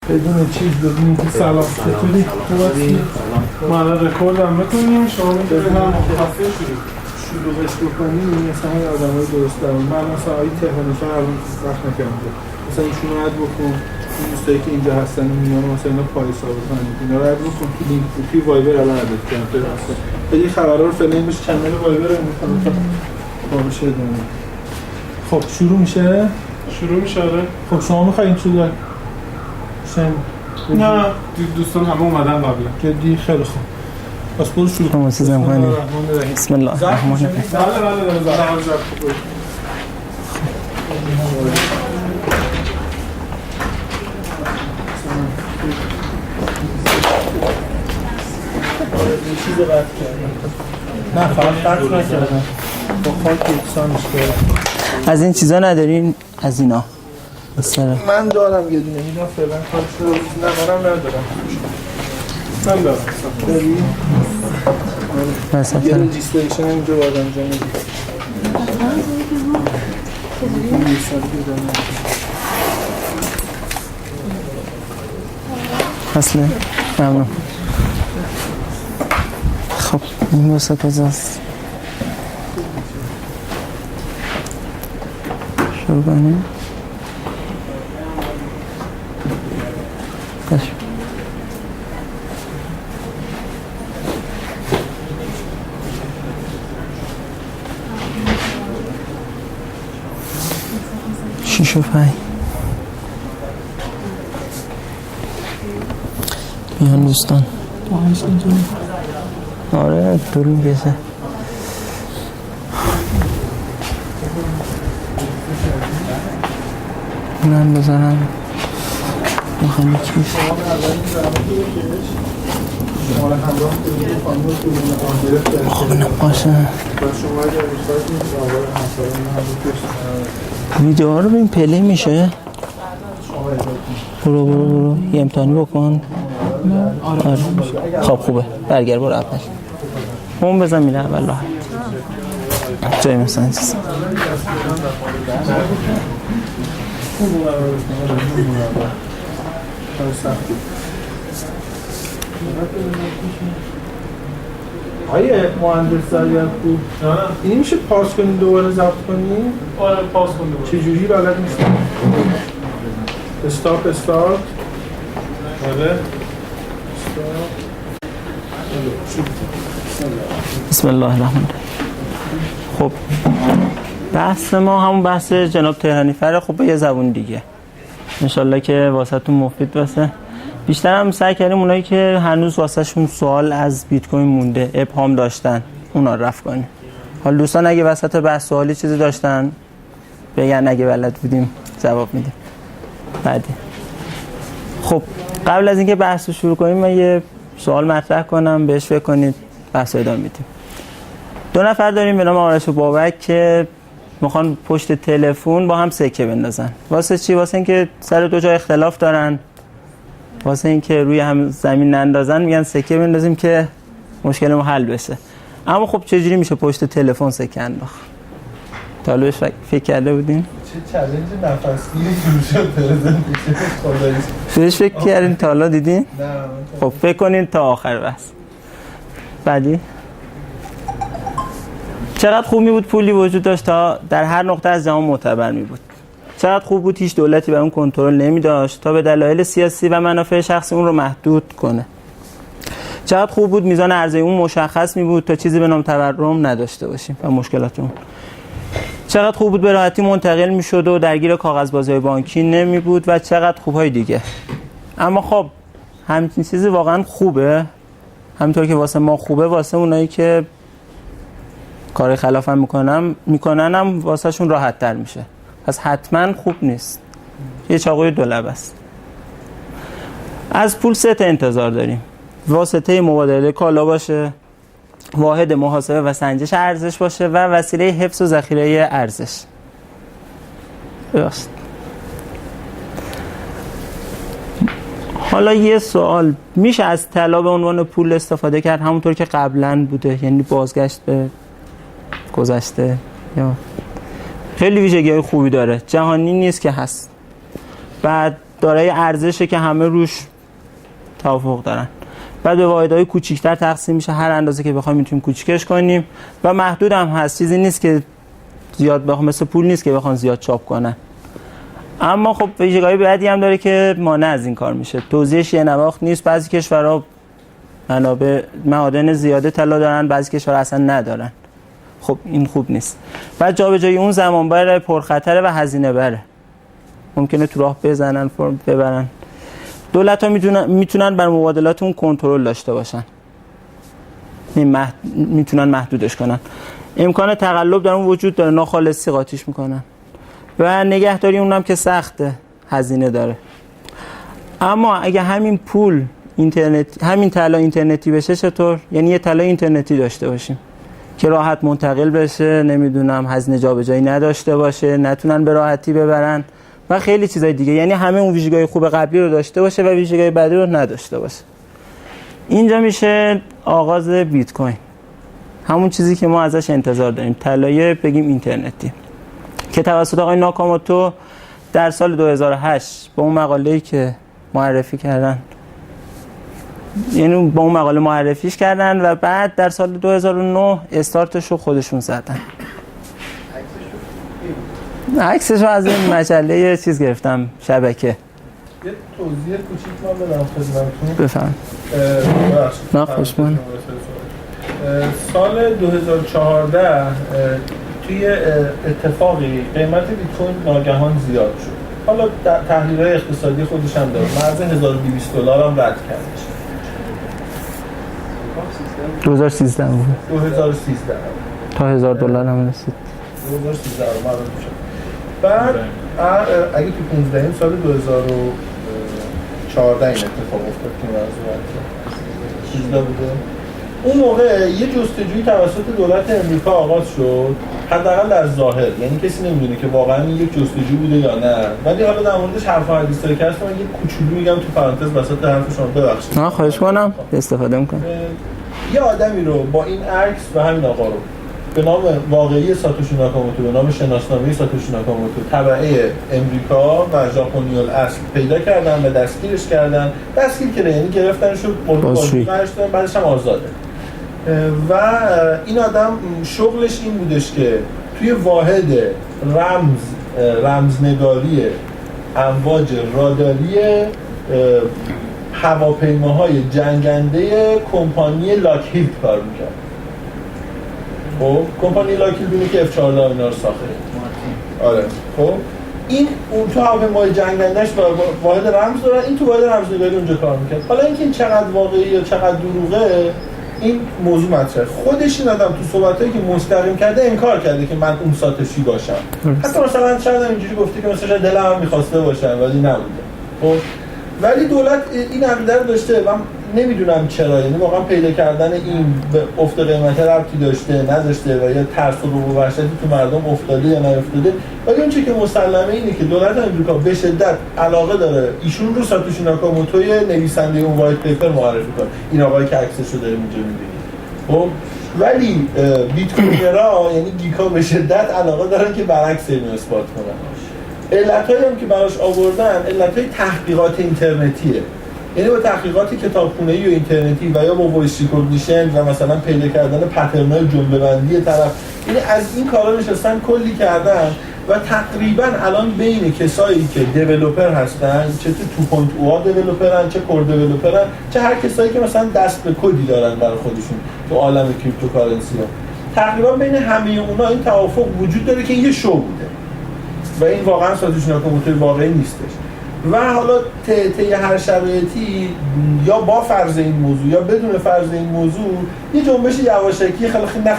بدون چیز بدون اینکه سلام چطوری؟ خوب هستی؟ ما الان رکورد هم بکنیم شما میتونید هم خفه شروعش بکنیم این مثلا های آدم های درست دارم من مثلا آیی تهرانیفر الان وقت نکرده مثلا ایشون رو عد بکن این دوستایی که اینجا هستن میان مثلا اینا پای ثابت کنید اینا رو عد بکن تو لینک توی وایبر الان عدد کنم خیلی خبرها رو فعلا بهش چنل وایبر رو میخوام تا بشه دونیم خب شروع میشه آره خب شما میخواین چی دار؟ نه دوستان همه اومدن قبلا جدی خیلی خوب پس برو شروع کنم سیزم کنیم بسم الله الرحمن الرحیم بله چیز قطع کردم نه فقط قطع نکردم با خاک یکسانش کردم از این چیزا ندارین از اینا من دارم یه دونه اینا فعلا کارش رو ندارم من دارم داری؟ یه رجیستریشن اینجا باید انجام میدید اصله ممنون خب این واسه کجاست شروع کنیم باشه شیش و پنج بیان دوستان آره درون بیسه من بزنم میخوام کیف خب نباشه ویدیو ها رو ببین پلی میشه برو یه امتحانی بکن آره خب خوبه برگر برو اول اون بزن میره اول راحت جای مثلا چیز آیه مهندس زریعت بود اینی میشه پاس کنی دوباره ضبط کنی؟ آره پاس کن دوباره چجوری بلد نیستم؟ استارت آره بسم الله الرحمن الرحیم خب بحث ما همون بحث جناب تهرانیفر خب به یه زبون دیگه انشالله که واسهتون مفید باشه بیشتر هم سعی کردیم اونایی که هنوز واسهشون سوال از بیت کوین مونده ابهام داشتن اونا رو رفع کنیم حالا دوستان اگه وسط بحث سوالی چیزی داشتن بگن اگه بلد بودیم جواب میدیم بعدی خب قبل از اینکه بحث رو شروع کنیم من یه سوال مطرح کنم بهش فکر کنید بحث رو ادامه میدیم دو نفر داریم به نام آرش و بابک که میخوان پشت تلفن با هم سکه بندازن واسه چی؟ واسه اینکه سر دو جا اختلاف دارن واسه اینکه روی هم زمین نندازن میگن سکه بندازیم که مشکلمون حل بشه اما خب چجوری میشه پشت تلفن سکه انداخت؟ تا حالا فکر کرده بودین؟ چه چالش نفسگیری شروع شد پرزنتیشن بهش فکر کردین تا حالا دیدین؟ نه خب فکر کنین تا آخر بحث بعدی چقدر خوب می بود پولی وجود داشت تا در هر نقطه از جهان معتبر می بود چقدر خوب بود هیچ دولتی بر اون کنترل نمی داشت تا به دلایل سیاسی و منافع شخصی اون رو محدود کنه چقدر خوب بود میزان عرضه اون مشخص می بود تا چیزی به نام تورم نداشته باشیم و مشکلات اون چقدر خوب بود به راحتی منتقل می شد و درگیر کاغذبازی‌های بانکی نمی بود و چقدر خوبهای دیگه اما خب همین چیزی واقعا خوبه همینطور که واسه ما خوبه واسه اونایی که کار خلاف هم میکنن هم واسه شون راحت تر میشه پس حتما خوب نیست یه چاقوی دو لب است از پول سه تا انتظار داریم واسطه مبادله کالا باشه واحد محاسبه و سنجش ارزش باشه و وسیله حفظ و ذخیره ارزش درست حالا یه سوال میشه از طلا به عنوان پول استفاده کرد همونطور که قبلا بوده یعنی بازگشت به گذشته یا خیلی ویژگی‌های خوبی داره جهانی نیست که هست بعد دارای ارزشه که همه روش توافق دارن. بعد به واحدهای کوچیک‌تر تقسیم میشه، هر اندازه که بخوایم میتونیم کوچیکش کنیم و محدود هم هست، چیزی نیست که زیاد بخوام، مثل پول نیست که بخوام زیاد چاپ کنن. اما خب ویژگی بعدی هم داره که مانع از این کار میشه. توزیعش یه نواخت نیست، بعضی کشورها منابع معادن زیاده طلا دارن، بعضی کشورها اصلا ندارن. خب این خوب نیست. بعد جابجایی اون زمان بره پرخطره و هزینه بره. ممکنه تو راه بزنن، فرم ببرن. دولت‌ها میتونن بر مبادلات اون کنترل داشته باشن. میتونن محدودش کنن. امکان تقلب در اون وجود داره، ناخالصی قاطیش میکنن. و نگهداری اونم که سخته، هزینه داره. اما اگه همین پول اینترنت، همین طلا اینترنتی بشه چطور؟ یعنی یه طلا اینترنتی داشته باشیم که راحت منتقل بشه، نمیدونم هزینه جابجایی نداشته باشه، نتونن به راحتی ببرن و خیلی چیزای دیگه. یعنی همه اون ویژگی‌های خوب قبلی رو داشته باشه و ویژگی‌های بعدی رو نداشته باشه. اینجا میشه آغاز بیت کوین. همون چیزی که ما ازش انتظار داریم، طلای بگیم اینترنتی، که توسط آقای ناکاموتو در سال 2008 با اون مقاله‌ای که معرفی کردن، یعنی با اون مقاله معرفیش کردن و بعد در سال 2009 استارتش رو خودشون زدن. عکسش رو از این مجله چیز گرفتم، شبکه. یه توضیح کوچیک من بدم خدمتتون. بفهم. نه خوشمون. سال 2014 توی اتفاقی قیمت بیت کوین ناگهان زیاد شد. حالا تحلیل‌های اقتصادی خودش هم داره. مرز $1200 هم رد کردش. 2013 بود. 2013 تا $1000 هم رسید. 2013 رو معلوم شد. بعد اگه تو 15 سال 2014 این اتفاق افتاد که موضوعات چیزا بوده. اون موقع یه جستجویی توسط دولت امریکا آغاز شد، حداقل در ظاهر، یعنی کسی نمیدونه که واقعا این یک جستجو بوده یا نه. ولی حالا در موردش حرف و حدیثی که هست، من یه کوچولو میگم تو پرانتز وسط حرف شما، ببخشید. نه خواهش کنم، استفاده میکنم. یه آدمی رو با این عکس و همین آقا رو به نام واقعی ساتوشی ناکاموتو، به نام شناسنامه ساتوشی ناکاموتو، تبعه امریکا و ژاپنی الاصل پیدا کردن و دستگیرش کردن. دستگیر کردن یعنی گرفتنش رو بازجویی کردن، بعدش هم آزاده. و این آدم شغلش این بودش که توی واحد رمزنگاری امواج راداری هواپیماهای جنگنده کمپانی لاکهیل کار میکرد. خب کمپانی لاکهیل بینه که F-14 اینا رو ساخته. آره. خب این اون تو هواپیمای جنگنده‌اش واحد رمز داره، این تو واحد رمزنگاری اونجا کار میکرد. حالا اینکه این چقدر واقعی یا چقدر دروغه این موضوع مطرحه. خودش این آدم تو صحبتایی که مستقیم کرده انکار کرده که من اون ساتوشی باشم. حتی مثلا شاید اینجوری گفته که مثلا دلم هم می‌خواسته باشم ولی نبوده. خب ولی دولت این عقیده رو داشته و نمیدونم چرا، یعنی واقعا پیدا کردن این به افت قیمت ربطی داشته نداشته و یا ترس و وحشتی تو مردم افتاده یا نیفتاده. ولی اون چیزی که مسلمه اینه که دولت آمریکا به شدت علاقه داره ایشون رو ساتوشی ناکاموتوی نویسنده اون وایت پیپر معرفی کنه. این آقایی که عکسش رو داریم اینجا می‌بینید. خب ولی بیت کوینرها یعنی گیکا به شدت علاقه دارن که برعکس اینو اثبات کنن. علتایی هم که براش آوردن علتای تحقیقات اینترنتیه. یعنی با تحقیقات کتابخونه‌ای و اینترنتی و یا با وایس ریکگنیشن و مثلا پیدا کردن پترن‌های جمله‌بندی طرف، یعنی از این کارا نشستن کلی کردن و تقریبا الان بین کسایی که دیولپر هستن، چه تو 2.0 دیولپرن، چه کور دیولپرن، چه هر کسایی که مثلا دست به کدی دارن برای خودشون تو عالم کریپتوکارنسی ها، تقریبا بین همه اونا این توافق وجود داره که این یه شو بوده و این واقعا ساتوشی ناکاموتو واقعی نیستش. و حالا طی هر شرایطی یا با فرض این موضوع یا بدون فرض این موضوع یه جنبش یواشکی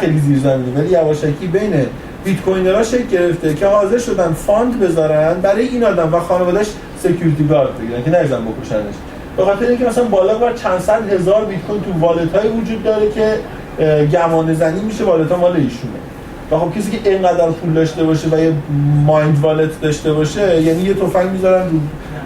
خیلی زیرزمینی ولی یواشکی بین بیت کوینرها شکل گرفته که حاضر شدن فاند بذارن برای این آدم و خانواده‌اش سکیوریتی گارد بگیرن که نریزن بکشنش، به خاطر اینکه مثلا بالا بر چند صد هزار بیت کوین تو والت‌های وجود داره که گمانه زنی میشه والت‌ها مال ایشونه. و خب کسی که اینقدر پول داشته باشه و یه مایند والت داشته باشه، یعنی یه تفنگ میذارن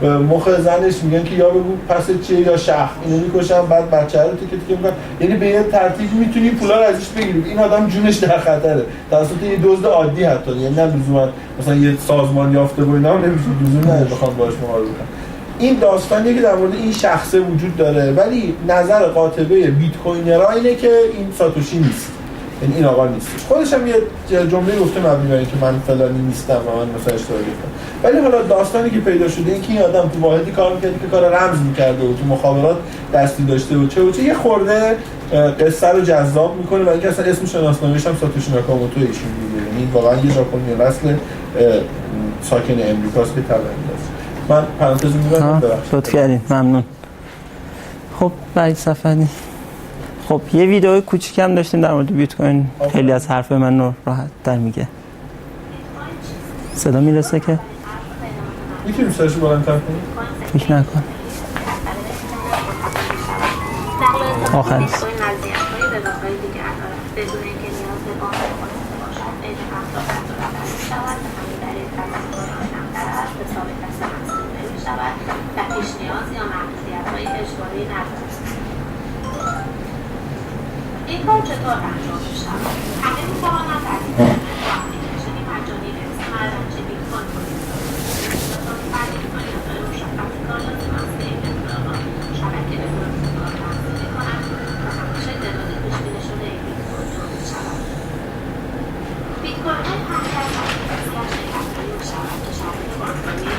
رو مخ زنش میگن که یا بگو پس چیه یا شخ، اینو میکشن بعد بچه رو تیکه میکنن. یعنی به یه ترتیبی میتونی پولا رو ازش بگیرید. این آدم جونش در خطره توسط یه دزد عادی، حتی یعنی نه لزوما مثلا یه سازمان یافته و اینا نمیشه لزوم نداره بخوام باهاش مقابله کنن. این داستانی که در مورد این شخصه وجود داره، ولی نظر قاطبه بیت کوینرها اینه که این ساتوشی نیست، یعنی این آقا نیست. خودش هم یه جمله گفته مبنی بر اینکه من فلانی نیستم و من مثلا اشتباه گفتم. ولی حالا داستانی که پیدا شده این که این آدم تو واحدی کار می‌کرد که کار رمز می‌کرده و تو مخابرات دستی داشته و چه یه خورده قصه رو جذاب می‌کنه و اینکه اصلا اسم شناسنامه‌ش هم ساتوشی ناکاموتو ایشون میگه، یعنی واقعا یه ژاپنی اصل ساکن امریکاست که تبعید است. من پرانتز می‌ذارم ببخشید. لطف کردین، ممنون. خب بعد صفحه خب یه ویدیو کوچیکم داشتیم در مورد بیت کوین، خیلی از حرف من رو راحت در میگه. صدا میرسه که میتونیم سرش بلندتر کنیم؟ فکر نکن. آخر است. این کار چطور انجام می‌شود؟ همه می‌توانند در این اپلیکیشن مجانی به اسم هرچی بیت کوین کنید. بعد بیت کوین یا داره مشخص کار لازم است که این اطلاعات شبکه الکترونیکی را تنظیم می‌کنند و همیشه تعداد پیش‌بینی شده بیت کوین تولید شود. بیت کوین‌های حمله از اپلیکیشن شرکت‌هایی می‌شود که شامل بانکداری،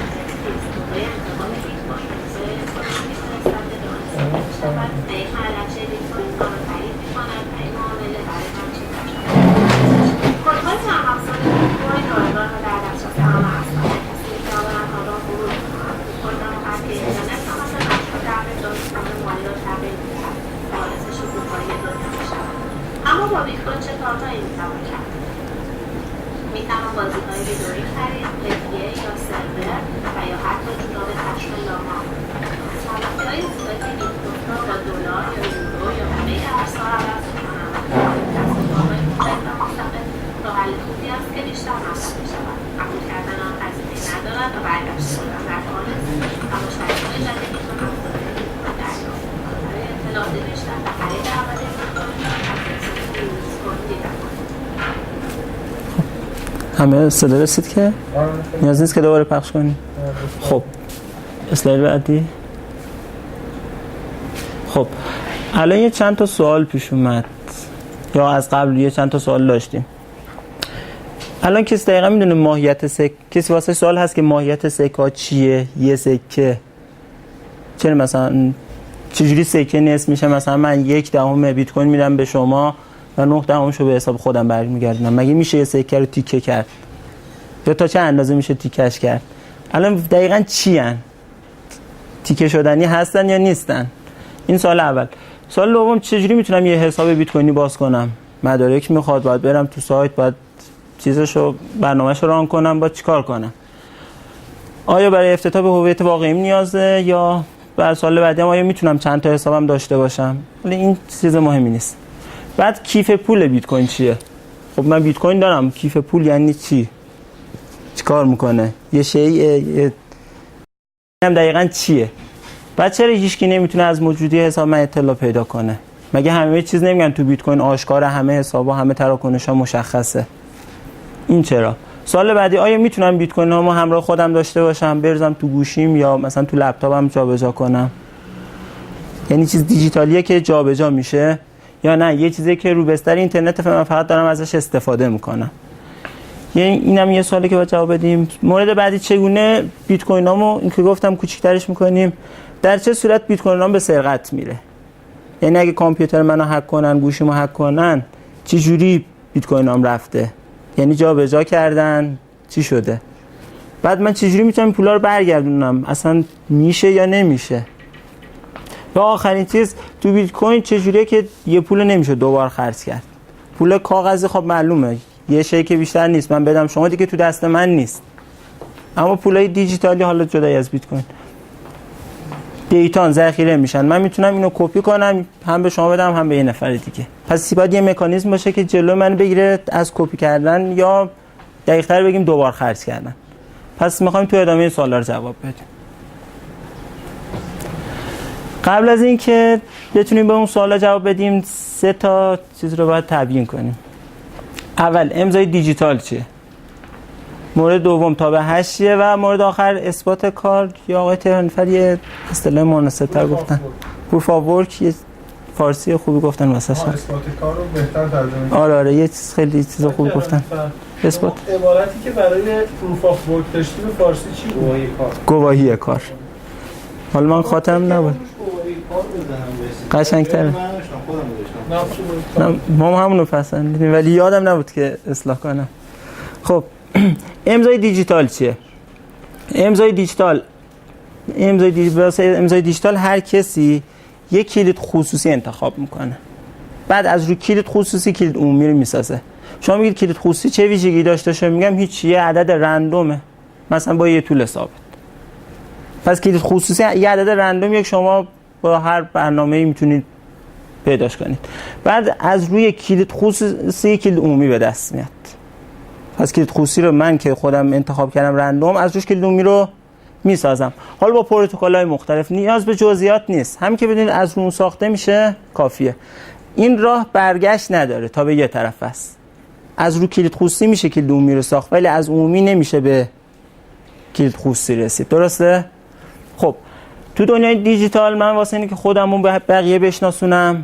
فیزیک‌های انتقال بیت کوین، وسایل الکترونیکی فرستنده به آن استفاده می‌شود و یک معلچه بیت کوین آن را تایید می‌کند و این معامله برای همچین باشد. کدهای نرم افزار بیت کوین رایگان و در دسترس همه هستند. کسی می‌تواند آن را ورود کند. بیت کوین را از اینترنت تماس نشر دعوت دانشمند مالی را تغییر می‌دهد و باعث شکوفایی دنیا می‌شود. اما با بیت کوین چه کارهایی می‌توان کرد؟ می‌توان بازی‌های ویدئویی خرید، هدیه یا سرور و یا حتی جوراب کشف نامعلوم. صرافی‌های زیادی بیت کوین را با دلار یا یورو یا همه ارزها عوض می‌کنند. دستگاه‌های مختلف و مستقل راه حل خوبی است که بیشتر مصرف می‌شود. قبول کردن آن هزینه‌ای ندارد و برگشت شدن در حال است و مشتری‌های جدید می‌توانند دارای بیت کوین دریافت کنند. برای اطلاعات بیشتر و خرید اولیه بیت کوین از وبسایت نیوزکوین دیدن کنید. همه صدا رسید که نیاز نیست که دوباره پخش کنیم. خب اسلاید بعدی. خب الان یه چند تا سوال پیش اومد یا از قبل یه چند تا سوال داشتیم. الان کسی دقیقا میدونه ماهیت سکه؟ کسی واسه سوال هست که ماهیت سکه چیه؟ یه سکه چرا مثلا چجوری سکه نصف میشه؟ مثلا من 1/10 بیت کوین میدم به شما و 9/10 رو به حساب خودم برمیگردونم. مگه میشه یه سکه رو تیکه کرد؟ یا تا چه اندازه میشه تیکش کرد؟ الان دقیقاً چی ان؟ تیکه شدنی هستن یا نیستن؟ این سوال اول. سوال دوم، چجوری میتونم یه حساب بیت کوینی باز کنم؟ مدارک میخواد، باید برم تو سایت، باید چیزشو برنامه‌شو ران کنم، باید چیکار کنم؟ آیا برای افتتاح به هویت واقعیم نیازه یا برای سوال بعدی هم آیا میتونم چند تا حسابم داشته باشم؟ ولی این چیز مهمی نیست. بعد کیف پول بیت کوین چیه؟ خب من بیت کوین دارم، کیف پول یعنی چی؟ چیکار میکنه؟ یه شیء هم دقیقاً چیه؟ بعد چرا هیچکی نمیتونه از موجودی حساب من اطلاع پیدا کنه؟ مگه همه چیز نمیگن تو بیت کوین آشکار، همه حسابا همه تراکنش‌ها مشخصه؟ این چرا؟ سوال بعدی، آیا میتونم بیت کوین هامو همراه خودم داشته باشم، بریزم تو گوشیم یا مثلا تو لپتاپم جابجا کنم؟ یعنی چیز دیجیتالیه که جابجا میشه یا نه یه چیزی که رو بستر اینترنت من فقط دارم ازش استفاده میکنم؟ یعنی اینم یه سوالی که باید جواب بدیم. مورد بعدی، چگونه بیت کوینامو این که گفتم کوچیک‌ترش میکنیم، در چه صورت بیت کوینام به سرقت میره؟ یعنی اگه کامپیوتر منو هک کنن، گوشیمو هک کنن، چه جوری بیت کوینام رفته؟ یعنی جابجا کردن، چی شده؟ بعد من چه جوری میتونم پولا رو برگردونم؟ اصلا میشه یا نمیشه؟ و آخرین چیز، تو بیت کوین چه جوریه که یه پول نمیشه دوبار خرج کرد؟ پول کاغذی خب معلومه یه شی که بیشتر نیست، من بدم شما دیگه تو دست من نیست. اما پولای دیجیتالی حالا جدای از بیت کوین دیتان ذخیره میشن، من میتونم اینو کپی کنم هم به شما بدم هم به یه نفر دیگه. پس باید یه مکانیزم باشه که جلو من بگیره از کپی کردن یا دقیق‌تر بگیم دوبار خرج کردن. پس میخوایم تو ادامه سوالا رو جواب بدیم. قبل از اینکه بتونیم به اون سوالا جواب بدیم 3 تا چیز رو باید تبیین کنیم. اول، امضای دیجیتال چیه؟ مورد دوم تابع 8 و مورد آخر اثبات کار یا آقای تهرانی‌فر یه اصطلاح مناسب‌تر گفتن proof of work، یه فارسی خوبی گفتن واسه اثبات کار رو بهتر ترجمه. آره یه چیز خیلی چیز خوبی گفتن. اثبات عبارتی که برای proof of work داشتی به فارسی چی بود؟ گواهی کار. حالا من خاطرم نبود. قشنگ‌تره. ما همونو پسندیدیم ولی یادم نبود که اصلاح کنم. خب امضای دیجیتال چیه؟ امضای دیجیتال هر کسی یک کلید خصوصی انتخاب میکنه. بعد از روی کلید خصوصی کلید عمومی رو میسازه. شما میگید کلید خصوصی چه ویژگی داشته باشه؟ میگم هیچ، یه عدد رندومه. مثلا با یه طول ثابت. پس کلید خصوصی یه عدد رندوم یک شما با هر برنامه‌ای میتونید پیداش کنید. بعد از روی کلید خصوصی کلید عمومی به دست میاد. پس کلید خصوصی رو من که خودم انتخاب کردم رندوم، از روش کلید عمومی رو میسازم. حالا با پروتکل‌های مختلف نیاز به جزئیات نیست. همین که بدونید از اون ساخته میشه کافیه. این راه برگشت نداره تا به یه طرف است. از رو کلید خصوصی میشه کلید عمومی رو ساخت ولی از عمومی نمیشه به کلید خصوصی رسید. درسته؟ خب تو دنیای دیجیتال من واسه اینکه خودمون به بقیه بشناسونم،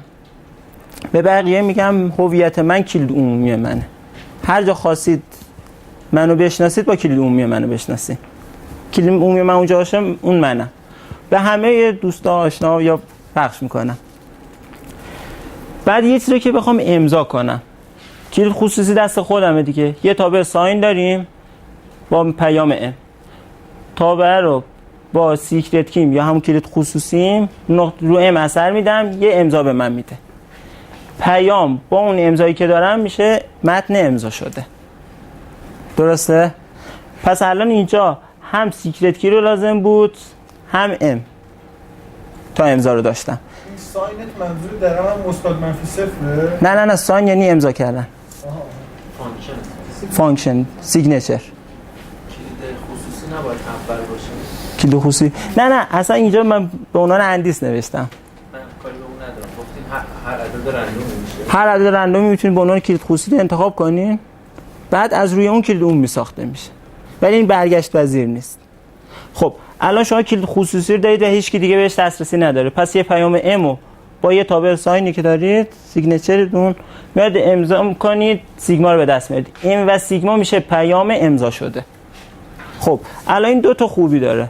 به بقیه میگم هویت من کلید عمومی منه. هر جا خواستید منو بشناسید با کلید عمومی منو بشناسید. کلید عمومی من اونجا باشه اون منم. به همه دوستا آشنا یا پخش میکنم. بعد یه چیزی که بخوام امضا کنم، کلید خصوصی دست خودمه دیگه. یه تابع ساین داریم با پیام ام. تابع رو با سیکرت کیم یا همون کلید خصوصیم رو ام اثر میدم، یه امضا به من میده. پیام با اون امضایی که دارم میشه متن امضا شده. درسته؟ پس الان اینجا هم سیکرت کی رو لازم بود هم ام تا امضا رو داشتم. این ساینت منظور درم هم مثبت منفی صفره؟ نه ساین یعنی امضا کردن. فانکشن سیگنچر. کلید خصوصی نباید اول باشه. کلید خصوصی نه اصلا اینجا من به عنوان اندیس نوشتم. من کاری به اون ندارم. گفتیم هر عدد رندوم میشه. هر عدد رندومی میتونید به عنوان کلید خصوصی انتخاب کنین. بعد از روی اون کلید عمومی ساخته میشه. ولی این برگشت پذیر نیست. خب الان شما کلید خصوصی رو دارید و هیچ کی دیگه بهش دسترسی نداره. پس یه پیام امو با یه تابع ساینی که دارید، سیگنچرتون میاد امضا می‌کنید، سیگما رو به دست میارید. این و سیگما میشه پیام امضا شده. خب الان این دو تا خوبی داره.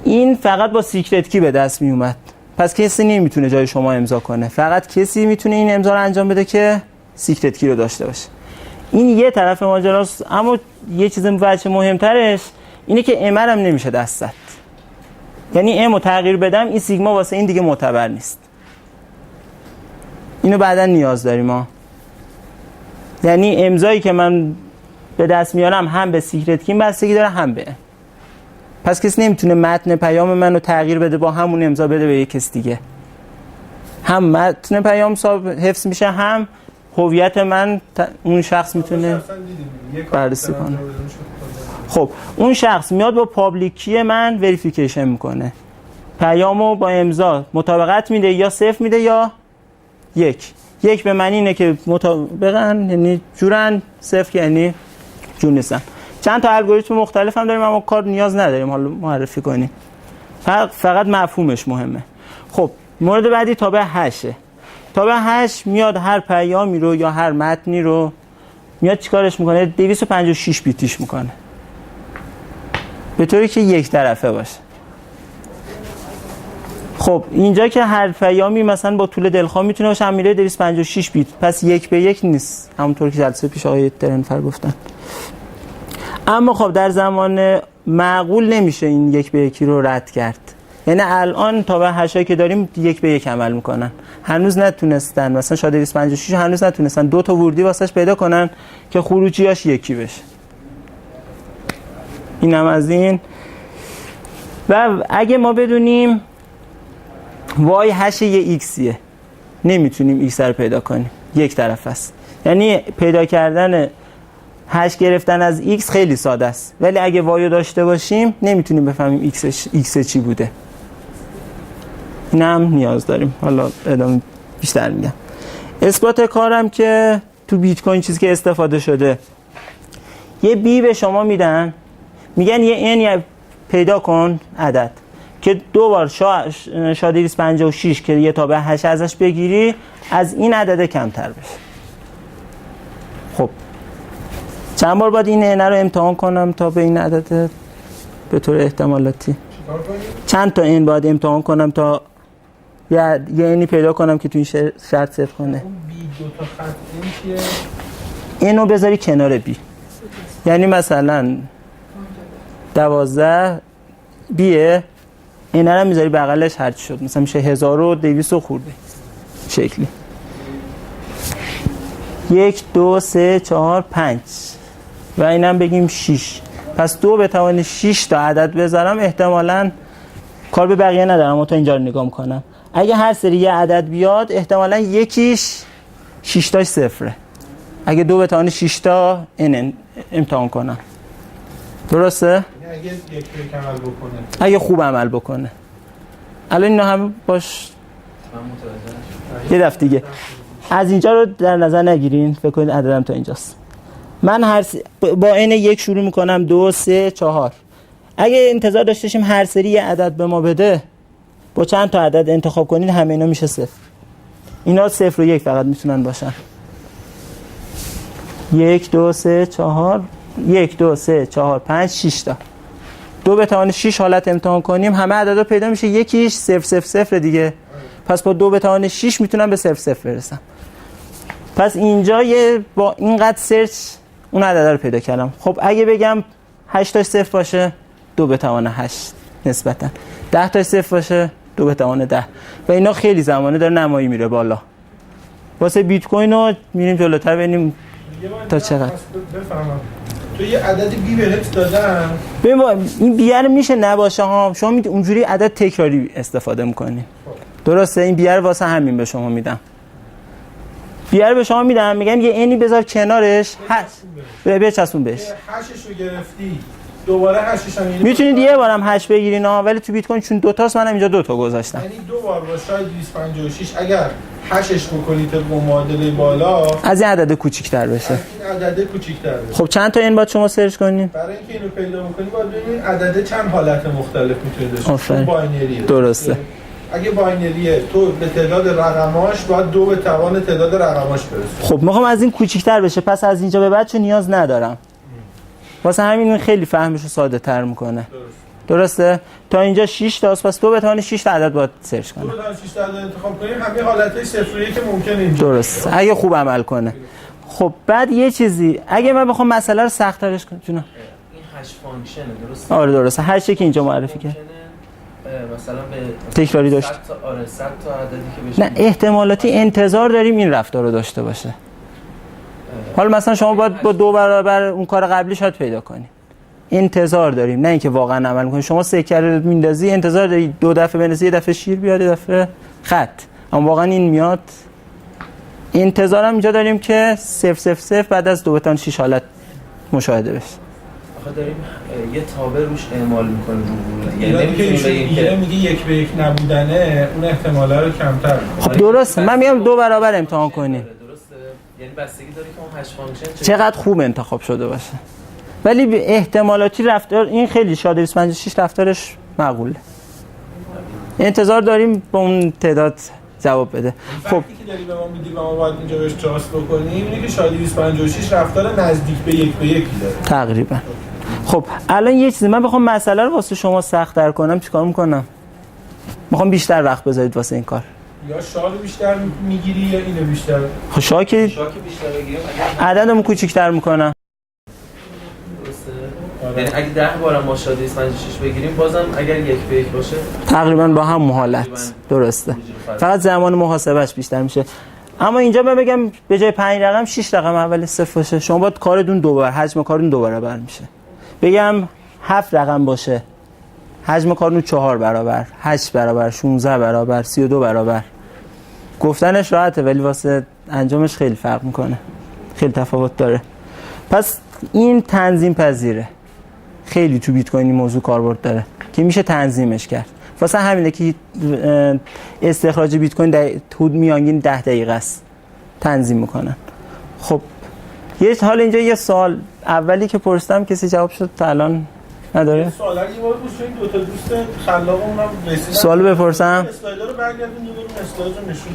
این فقط با سیکرت کی به دست می اومد. پس کسی نمیتونه جای شما امضا کنه. فقط کسی میتونه این امضا رو انجام بده که سیکرت کی رو داشته باشه. این یه طرف ماجراست. اما یه چیز وجه مهمترش اینه که ام هم نمیشه دست زد. یعنی ام رو تغییر بدم این سیگما واسه این دیگه معتبر نیست. اینو بعداً نیاز داریم ما. یعنی امضایی که من به دست میارم هم به سیکرت کی بستگی داره هم به ام. پس کسی نمیتونه متن پیام منو تغییر بده با همون امضا بده به یک کس دیگه. هم متن پیام حفظ میشه هم هویت من اون شخص میتونه بررسی کنه. خب اون شخص میاد با پابلیک کی من وریفیکیشن میکنه. پیامو با امضا مطابقت میده یا صفر میده یا یک به معنی اینه که مطابقن یعنی جورن، صفر یعنی جور نیستن. چند تا الگوریتم مختلف هم داریم اما کار نیاز نداریم حالا معرفی کنیم. فقط مفهومش مهمه. خب مورد بعدی تابع 8. تابع 8 میاد هر پیامی رو یا هر متنی رو میاد چیکارش میکنه؟ 256 بیتیش میکنه. به طوری که یک طرفه باشه. خب اینجا که هر پیامی مثلا با طول دلخواه میتونه باشه امیره 256 بیت. پس یک به یک نیست. همونطور که جلسه پیش آقای ترنفر گفتن. اما خب در زمان معقول نمیشه این یک به یکی رو رد کرد. یعنی الان تابع 8 که داریم یک به یک عمل میکنن. هنوز نتونستن مثلا شاید 256 هنوز نتونستن دو تا ورودی واسش پیدا کنن که خروجیاش یکی بشه. اینم از این. و اگه ما بدونیم وای هش یه ایکسیه نمیتونیم ایکس رو پیدا کنیم، یک طرف است. یعنی پیدا کردن هش گرفتن از ایکس خیلی ساده است، ولی اگه وایو داشته باشیم نمیتونیم بفهمیم ایکس چی بوده. اینم نیاز داریم. حالا ادامه بیشتر میگم. اثبات کارم که تو بیت کوین چیزی که استفاده شده یه بی به شما میدن، میگن یه پیدا کن عدد که 2 بار شا 256 که یه تابع 8 ازش بگیری از این عدد کمتر بشه. خب چند بار باید این رو امتحان کنم تا به این عدد به طور احتمالاتی؟ چند تا این باید امتحان کنم تا یه اینی پیدا کنم که تو این شرط صفر کنه؟ اون بی 2 تا خط این چیه؟ اینو بذاری کنار بی، یعنی مثلا 12 بیه، این رو میذاری بغلش هرچی شد، مثلا میشه 1200 خورده شکلی. 1 2 3 4 5 و اینم بگیم 6. پس 2 به توان 6 تا عدد بذارم احتمالاً کار به بقیه ندارم، تا اینجا رو نگاه میکنم. اگه هر سری یه عدد بیاد احتمالاً یکیش 6 تاش صفره. اگه 2 به توان 6 تا این امتحان کنم، درسته؟ اگه یک به عمل بکنه، اگه خوب عمل بکنه. الان اینا هم باش یه دفعه دیگه از اینجا رو در نظر نگیرین، فکر کنید عددم تا اینجاست. من با این 1 شروع میکنم 2 3 4. اگه انتظار داشته باشیم هر سری یه عدد به ما بده، با چند تا عدد انتخاب کنید همه اینا میشه 0. اینا 0 و 1 فقط میتونن باشن. 1 2 3 4 1 2 3 4 5 6 تا. 2 به توان 6 حالت امتحان کنیم همه عددا پیدا میشه، یکیش 0 0 0 دیگه. پس با 2 به توان 6 میتونم به 0 0 برسم. پس اینجا با اینقدر سرچ اون عدد رو پیدا کردم. خب اگه بگم 8 تا 0 باشه 2 به توان 8 نسبتا، 10 تا 0 باشه 2 به توان 10 و اینا خیلی زمانه داره نمایی میره بالا. واسه بیت کوین رو میریم جلوتر ببینیم تا چقدر. بفهمم تو یه عددی بی بهت دادم، ببین این بی رو میشه نباشه ها، شما اونجوری عدد تکراری استفاده میکنی. درسته؟ این بی رو واسه همین به شما میدم. بی رو به شما میدم، میگم یه اینی بذار کنارش، بچسبون بهش. 8 رو گرفتی دوباره 8 هم میتونید یه بارم 8 بگیرین ها، ولی تو بیت کوین چون 2 تاست منم اینجا 2 تا گذاشتم. یعنی 2 بار با شاید 256 اگر 8 بکنید با معادله بالا از این عدد کوچیک‌تر بشه. این عدد کوچیک‌تر بشه. خب چند تا این باید شما سرچ کنین؟ برای اینکه اینو پیدا بکنید باید ببینید عدد چند حالت مختلف میتونه داشته آفرین. باشه. باینریه. درسته. اگه باینریه تو به تعداد رقماش باید 2 به توان تعداد رقماش برسه. خب میخوام از این کوچیک‌تر بشه، پس از اینجا به بعد چون نیاز ندارم. واسه همین خیلی فهمش رو ساده تر میکنه. درسته؟ تا اینجا 6 تاست، پس 2 به توان 6 تا عدد باید سرچ کنم. 2 به توان 6 تا عدد انتخاب کنیم، همه حالتهای 0 و 1 ممکنه اینجا. درسته. اگه خوب عمل کنه. خب بعد یه چیزی، اگه من بخوام مسئله رو سخت‌ترش کنم، جونم. این 8 فانکشنه، درسته؟ آره درسته. هر چیزی که اینجا معرفی کرد. مثلا به تکراری داشت. 100 تا 100 تا عددی که نه احتمالاتی انتظار داریم این رفتار رو داشته باشه. حالا مثلا شما باید با 2 برابر اون کار قبلی شاید پیدا کنی. انتظار داریم، نه اینکه واقعا عمل کنی. شما سکر میندازی انتظار داری 2 دفعه بنویسی، یه دفعه شیر بیاد، یه دفعه خط. اما واقعا این میاد. انتظارم اینجا داریم که 0 0 0 بعد از 2 به توان 6 حالت مشاهده بشه. آخه داریم یه تابع روش اعمال می‌کنیم رو ورود. یعنی نمی‌تونیم بگیم که میگه 1 به 1 نبودنه اون احتمالا رو کمتر می‌کنه. خب درسته. من میگم 2 برابر امتحان کنی. درسته؟ یعنی بستگی داره که اون 8 فانکشن چقدر خوب انتخاب شده باشه. ولی به احتمالاتی رفتار این خیلی شاده 256 رفتارش معقوله. انتظار داریم با اون تعداد جواب بده. خب وقتی که داری به ما میدی و ما باید اینجا بهش تراست بکنیم اینه که شاید 256 رفتار نزدیک به 1 به 1 داره تقریبا. خب الان یه چیزی من بخوام مسئله رو واسه شما سخت‌تر کنم چیکار میکنم؟ میخوام بیشتر وقت بذارید واسه این کار. یا شال بیشتر میگیری یا اینو بیشتر؟ خب شاکی بیشتر بگیریم عددمو کوچیک‌تر میکنم. یعنی اگه 10 بارم ما شاید 256 بگیریم بازم اگر 1 به 1 باشه تقریبا با هم حالت. درسته. فقط زمان محاسبهش بیشتر میشه. اما اینجا من بگم به جای 5 رقم 6 رقم اول صفر باشه، شما باید کارتون 2 برابر، حجم کارتون 2 برابر میشه. بگم 7 رقم باشه، حجم کارتون 4 برابر، 8 برابر، 16 برابر، 32 برابر. گفتنش راحته ولی واسه انجامش خیلی فرق میکنه. خیلی تفاوت داره. پس این تنظیم پذیره. خیلی تو بیت کوین این موضوع کاربرد داره که میشه تنظیمش کرد. واسه همینه که استخراج بیت کوین در حدود میانگین 10 دقیقه است تنظیم میکنن. خب یه حال اینجا یه سوال اولی که پرسیدم کسی جواب شد تا الان نداره. سوال اگه ما بپرسیم دو تا دوست خلاقمون هم رسیدن سوال بپرسم. اسلایدر رو برگردون یه بار اسلاید رو نشون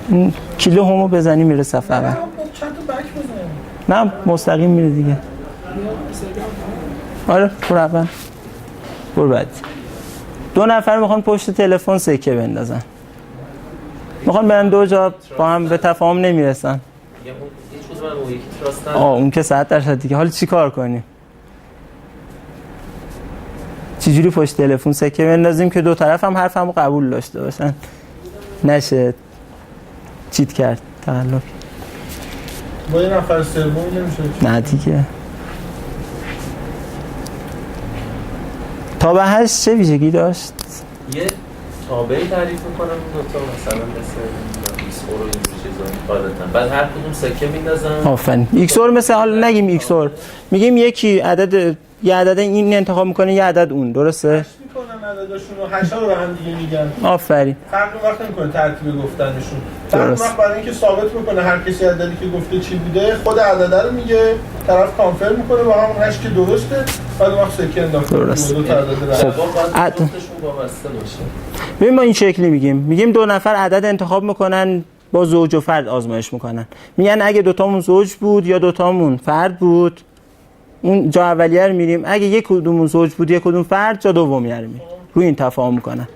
بدیم. کیلو همو بزنی میره صفحه اول. چند تا بک بزنیم. نه مستقیم میره دیگه. آره برو اول. برو بعد. 2 نفر میخوان پشت تلفن سکه بندازن. میخوان برن 2 جا با هم به تفاهم نمیرسن. اون که 100% دیگه. حالا چی کار کنیم؟ چجوری پشت تلفن سکه بندازیم که دو طرف هم حرفمو قبول داشته باشن، نشه چیت کرد تعلق. با یه نفر سومی نمیشه. نه دیگه. تا به 8 چه ویژگی داشت؟ یه تابعی تعریف میکنم اون دوتا مثلا مثل ایکس اور و این چیزا قاعدتا بعد هر کدوم سکه میندازن. آفرین. ایکس اور مثل حالا نگیم ایکس اور، میگیم یکی عدد یه عدد این انتخاب میکنه یه عدد اون، درسته؟ هشت میکنن عددشون و هشتا رو به هم دیگه میگن. آفرین. فرق وقت نمیکنه ترتیب گفتنشون. فرق وقت برای اینکه ثابت بکنه هر کسی عددی که گفته چی بوده خود عدده رو میگه، طرف کانفرم میکنه با همون هشت که درسته، بعد وقت سکه انداخته دو تا عدد رو. خب گفتشون وابسته باشه. ببین ما این شکلی میگیم 2 نفر عدد انتخاب میکنن با زوج و فرد آزمایش میکنن، میگن اگه دوتامون زوج بود یا دوتامون فرد بود اون جا اولیه رو میریم، اگه یک کدومون زوج بود یک کدوم فرد جا دومیه رو میریم، روی این تفاهم میکنن.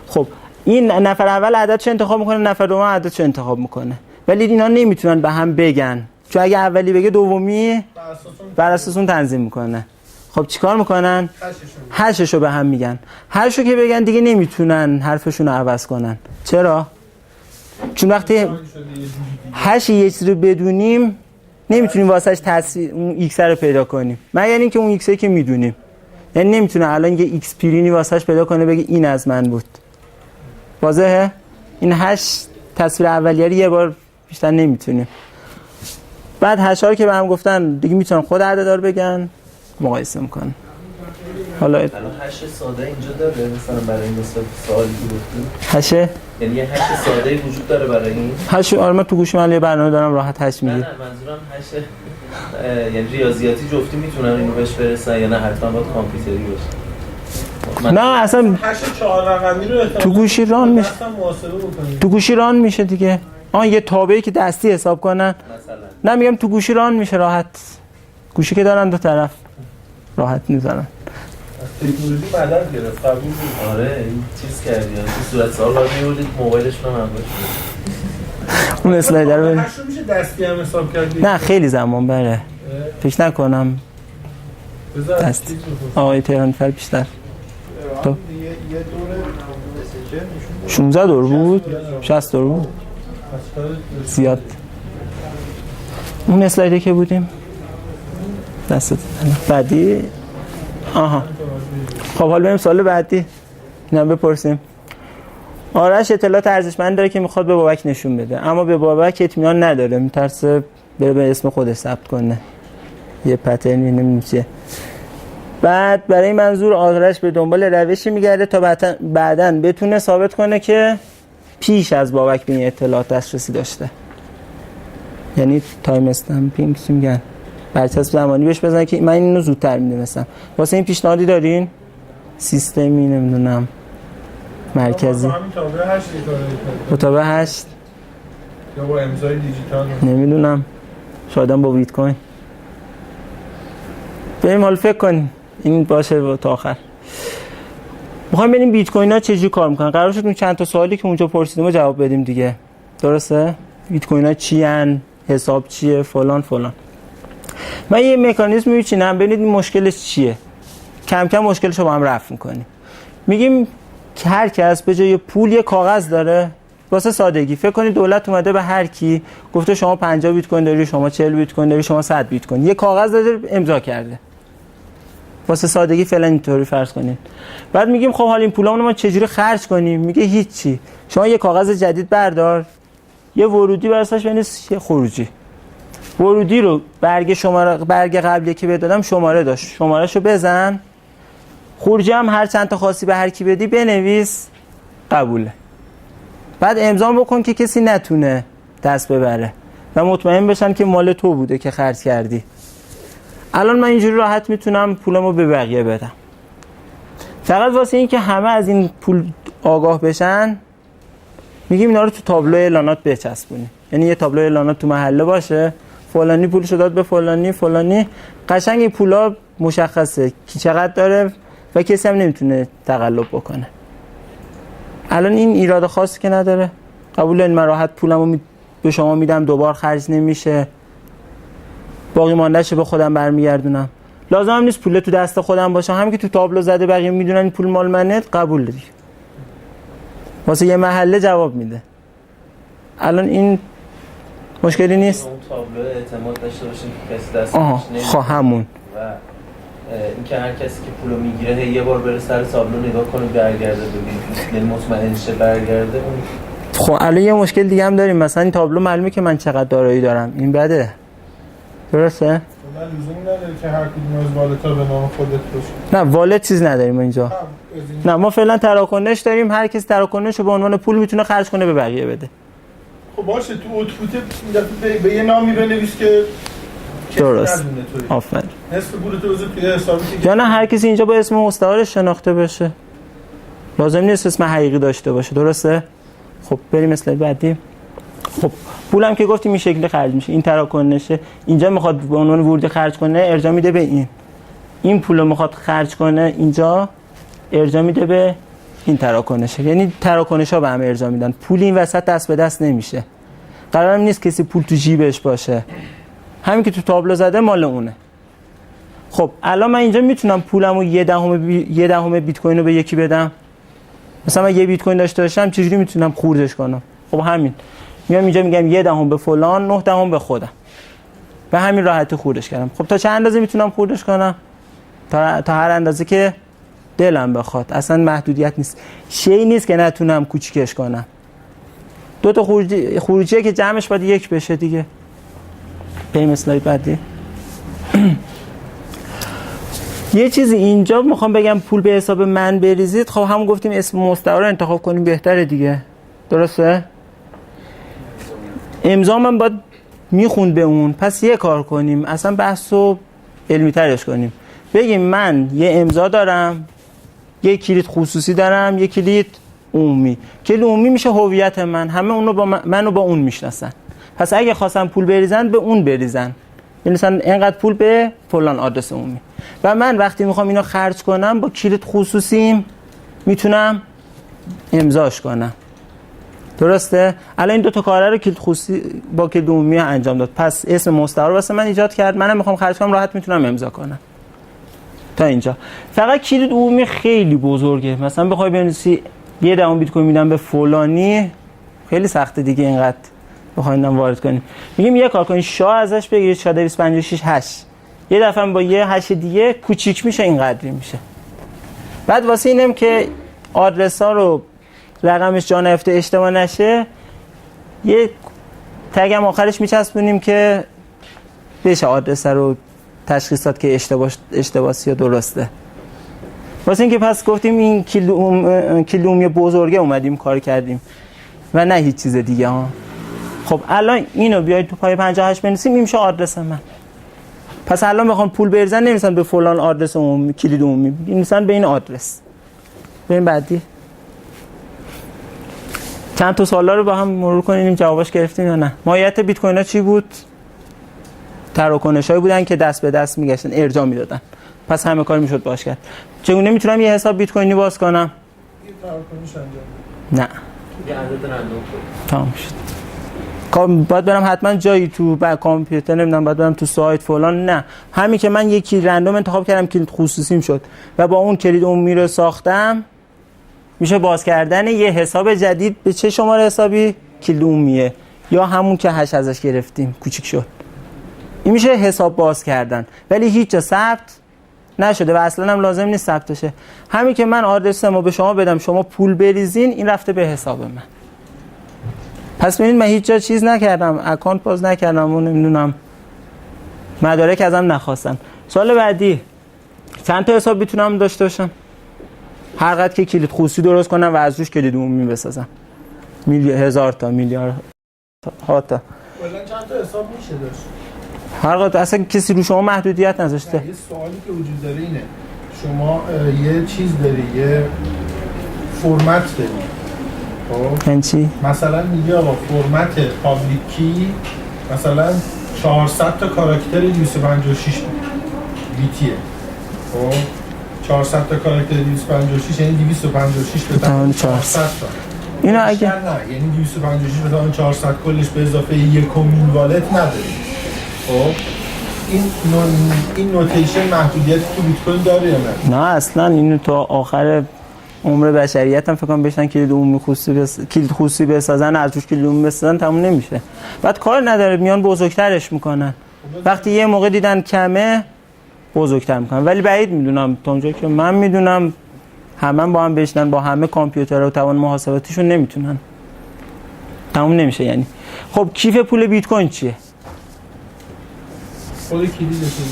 خب این نفر اول عددش انتخاب میکنه، نفر دوم عددش انتخاب میکنه، ولی اینا نمیتونن به هم بگن چون اگه اولی بگه دومی بر اساس اون تنظیم میکنه. خب چیکار میکنن؟ هشتشو به هم میگن. هشتشو که بگن دیگه نمیتونن حرفشون رو عوض کنن. چرا؟ چون وقتی هشت یه چیزی رو بدونیم نمیتونیم واسهش تصویر اون ایکس رو پیدا کنیم، مگر اینکه اون ایکسی که میدونیم. یعنی نمیتونه الان یه ایکس پرینی واسهش پیدا کنه بگه این از من بود. واضحه؟ این 8 تصویر اولیه رو یه بار بیشتر نمیتونیم. بعد هشتا رو که به هم گفتن دیگه میتونن خود عددا رو بگن، مقایسه میکنن. حالا 8 ساده اینجا داره مثلا برای این مثال سوالی که گفتیم 8 یعنی یه 8 ساده وجود داره برای این 8 آره من تو گوشی من یه برنامه دارم راحت 8 میگه. نه منظورم 8 یعنی ریاضیاتی جفتی میتونن اینو بهش برسن یا نه حتما باید کامپیوتری باشه؟ نه اصلا 8 4 رقمی رو تو گوشی ران میشه. محاسبه بکنید. تو گوشی ران میشه دیگه. یه تابعی که دستی حساب کنن مثلا نه میگم تو گوشی ران میشه راحت. گوشی که دارن دو طرف راحت میزنن. تکنولوژی مدد گرفت قبول بود. آره این چیز کردی تو صورت سوال باید میوردید موبایلش رو هم باشه. اون اسلایدر رو هشت رو میشه دستی هم حساب کردی؟ نه خیلی زمان بره. فکر نکنم دست آقای تهرانی‌فر بیشتر. تو یه دور 16 دور بود 60 دور بود زیاد. اون اسلایدی که بودیم دستت بعدی. آها خب حالا بریم سوال بعدی. اینا بپرسیم. آرش اطلاعات ارزشمند داره که میخواد به بابک نشون بده، اما به بابک اطمینان نداره، میترسه بره به اسم خودش ثبت کنه. یه پترنی نمیشه. بعد برای این منظور آرش به دنبال روشی میگرده تا بعداً بتونه ثابت کنه که پیش از بابک به این اطلاعات دسترسی داشته. یعنی تایم استمپینگ چی میگن؟ برچسب زمانی بهش بزنه که من اینو زودتر میدونستم. واسه این پیشنهادی دارین؟ سیستمی نمیدونم مرکزی با تابع 8 یا با امضای دیجیتال نمیدونم، شاید هم با بیت کوین. بریم حال فکر کنیم این باشه تا آخر. میخوایم ببینیم بیت کوین ها چجوری کار میکنن. قرار شد اون چند تا سوالی که اونجا پرسیدیم رو جواب بدیم دیگه، درسته؟ بیت کوین ها چی ان، حساب چیه، فلان فلان. من یه مکانیزم میچینم ببینید مشکلش چیه، کم کم مشکلش رو با هم رفع میکنیم. میگیم که هر کس به جای پول یه کاغذ داره. واسه سادگی فکر کنید دولت اومده به هر کی گفته شما 50 بیت کوین داری، شما 40 بیت کوین داری، شما 100 بیت کوین، یه کاغذ داده امضا کرده. واسه سادگی فعلا اینطوری فرض کنید. بعد میگیم خب حالا این پولامون ما چجوری خرج کنیم؟ میگه هیچی، شما یه کاغذ جدید بردار، یه ورودی برساش بنویس، یه خروجی. ورودی رو برگ قبلی که بهت دادم شماره داشت، شمارهشو بزن. خروجی هم هر چند تا خاصی به هر کی بدی بنویس، قبوله. بعد امضا بکن که کسی نتونه دست ببره و مطمئن بشن که مال تو بوده که خرج کردی. الان من اینجوری راحت میتونم پولمو به بقیه بدم. فقط واسه این که همه از این پول آگاه بشن میگیم اینا رو تو تابلو اعلانات بچسبونیم. یعنی یه تابلو اعلانات تو محله باشه، فلانی پولشو داد به فلانی، فلانی، قشنگ این پولا مشخصه کی چقدر داره و کسی هم نمیتونه تقلب بکنه. الان این ایراد خاصی که نداره. قبول من راحت پولمو به شما میدم، دوبار خرج نمیشه، باقی ماندهش به خودم برمیگردونم. لازم هم نیست پول تو دست خودم باشه، همین که تو تابلو زده بقیه میدونن این پول مال منه، قبول دیگه. واسه یه محله جواب میده. الان این مشکلی نیست. اون تابلو اعتماد داشته باشیم که کسی دستش نمیشه. همون. و اینکه هر کسی که پولو میگیره یه بار بره سر تابلو نگاه کنه برگرده ببین، یعنی مطمئن شه برگرده. اون خب الان یه مشکل دیگه هم داریم، مثلا این تابلو معلومه که من چقدر دارایی دارم، این بده. درسته؟ من لزومی نداره که هر کدوم از والت‌ها به نام خودت باشه. نه والت چیز نداریم اینجا. نه ما فعلا تراکنش داریم، هر کسی تراکنش رو به عنوان پول میتونه خرج کنه به بقیه بده. خب باشه تو اوتپوت به یه نامی بنویس که درست. آفرین. نصف پولتو بذار توی حسابی که یا نه هر کسی اینجا با اسم مستعارش شناخته بشه. لازم نیست اسم حقیقی داشته باشه. درسته؟ خب بریم اسلاید بعدی. خب پولم که گفتیم این شکلی خرج میشه، این تراکنشه. اینجا میخواد به عنوان ورودی خرج کنه، ارجاع میده به این. این پولو میخواد خرج کنه اینجا، ارجاع میده به این تراکنشه. یعنی تراکنش‌ها به هم ارجاع میدن. پول این وسط دست به دست نمیشه. قرارم نیست کسی پول تو جیبش باشه. همین که تو تابلو زده مال اونه. خب الان من اینجا میتونم پولمو یه دهم بیت کوین رو به یکی بدم. مثلا من یه بیت کوین داشته باشم چجوری میتونم خوردش کنم؟ خب همین. میام اینجا میگم 1 دهم به فلان، 9 دهم به خودم. به همین راحتی خوردش کردم. خب تا چه اندازه میتونم خوردش کنم؟ تا هر اندازه که دلم بخواد. اصلا محدودیت نیست. شی نیست که نتونم کوچیکش کنم. دو تا خروجیه که جمعش باید 1 بشه دیگه. بریم اسلاید بعدی. یه چیزی اینجا میخوام بگم، پول به حساب من بریزید. خب هم گفتیم اسم مستعار رو انتخاب کنیم بهتره دیگه. درسته؟ امضا من باید میخوند به اون. پس یه کار کنیم، اصلا بحثو علمی ترش کنیم. بگیم من یه امضا دارم، یه کلید خصوصی دارم، یه کلید عمومی. کلید عمومی میشه هویت من، همه اونو با منو با اون میشناسن. پس اگه خواستم پول بریزن به اون بریزن، یعنی مثلا اینقدر پول به فلان آدرس عمومی. و من وقتی میخوام اینو خرج کنم با کلید خصوصیم میتونم امضاش کنم. درسته؟ الان این دو تا کاره رو کلید خصوصی با کلید عمومی انجام داد. پس اسم مستعار واسه من ایجاد کرد، منم میخوام خرج کنم راحت میتونم امضا کنم. تا اینجا. فقط کلید عمومی خیلی بزرگه. مثلا بخوای بنویسی 1 دهم بیت کوین میدم به فلانی، خیلی سخته دیگه اینقدر بخوایم وارد کنیم. میگیم یه کار کنین، شاه ازش بگیرید، شاه 256 8. یه دفعه با یه 8 دیگه کوچیک میشه، اینقدری میشه. بعد واسه اینم که آدرس ها رو رقمش جا نیفته اشتباه نشه، یه تگ هم آخرش میچسبونیم که بشه آدرس رو تشخیص داد که اشتباهی یا درسته. واسه اینکه پس گفتیم این کلید عمومی بزرگه اومدیم کار کردیم و نه هیچ چیز دیگه ها. خب الان اینو بیاید تو پای 58 بنویسیم، این میشه آدرس من. پس الان بخوام پول بریزن نمیسن به فلان آدرس عمومی کلید عمومی، میسن به این آدرس. بریم بعدی. چند تا سوالا رو با هم مرور کنیم جواباش گرفتیم یا نه. ماهیت بیت کوین ها چی بود؟ تراکنشایی بودن که دست به دست میگشتن، ارجاع میدادن. پس همه کار میشد باش کرد. چگونه میتونم یه حساب بیت کوینی باز کنم؟ یه تراکنش انجام نه. یه عدد رندوم تمام شد. باید برم حتما جایی تو کامپیوتر، نمیدونم باید برم تو سایت فلان، نه. همین که من یکی رندوم انتخاب کردم کلید خصوصیم شد و با اون کلید عمومی رو ساختم، میشه باز کردن یه حساب جدید. به چه شماره حسابی؟ کلید عمومیه یا همون که 8 ازش گرفتیم کوچیک شد. این میشه حساب باز کردن، ولی هیچ جا ثبت نشده و اصلا هم لازم نیست ثبت شه. همین که من آدرسمو به شما بدم شما پول بریزین، این رفته به حساب من. پس ببینید من هیچ جا چیز نکردم، اکانت باز نکردم و نمیدونم مدارک ازم نخواستن. سوال بعدی، چند تا حساب میتونم داشته باشم؟ هر قد که کلید خصوصی درست کنم و از روش کلید عمومی بسازم. 1000 تا میلیارد ها تا. کلا چند تا حساب میشه داشت؟ هر قد اصلا کسی رو شما محدودیت نذاشته. یه سوالی که وجود داره اینه شما یه چیز داری یه فرمت داری خب یعنی چی؟ مثلا میگه آقا فرمت پابلیک کی مثلا 400 تا کاراکتر 256 بیتیه خب 400 تا کاراکتر 256 یعنی 256 به توان 400 تا اینا اگه نه یعنی 256 به توان 400 کلش به اضافه یکمین والت نداریم خب این نوتیشن محدودیت تو بیت کوین داره یا نه؟ نه اصلا اینو تا آخر عمر بشریت هم فکر کنم بشن کلید عمومی کلید خصوصی بسازن از روش کلید عمومی بسازن تموم نمیشه. بعد کار نداره میان بزرگترش میکنن. وقتی یه موقع دیدن کمه بزرگتر میکنن ولی بعید میدونم تا اونجایی که من میدونم همه با هم بشنن با همه کامپیوترها و توان محاسباتیشون نمیتونن. تموم نمیشه یعنی. خب کیف پول بیت کوین چیه؟ خود کلیدتون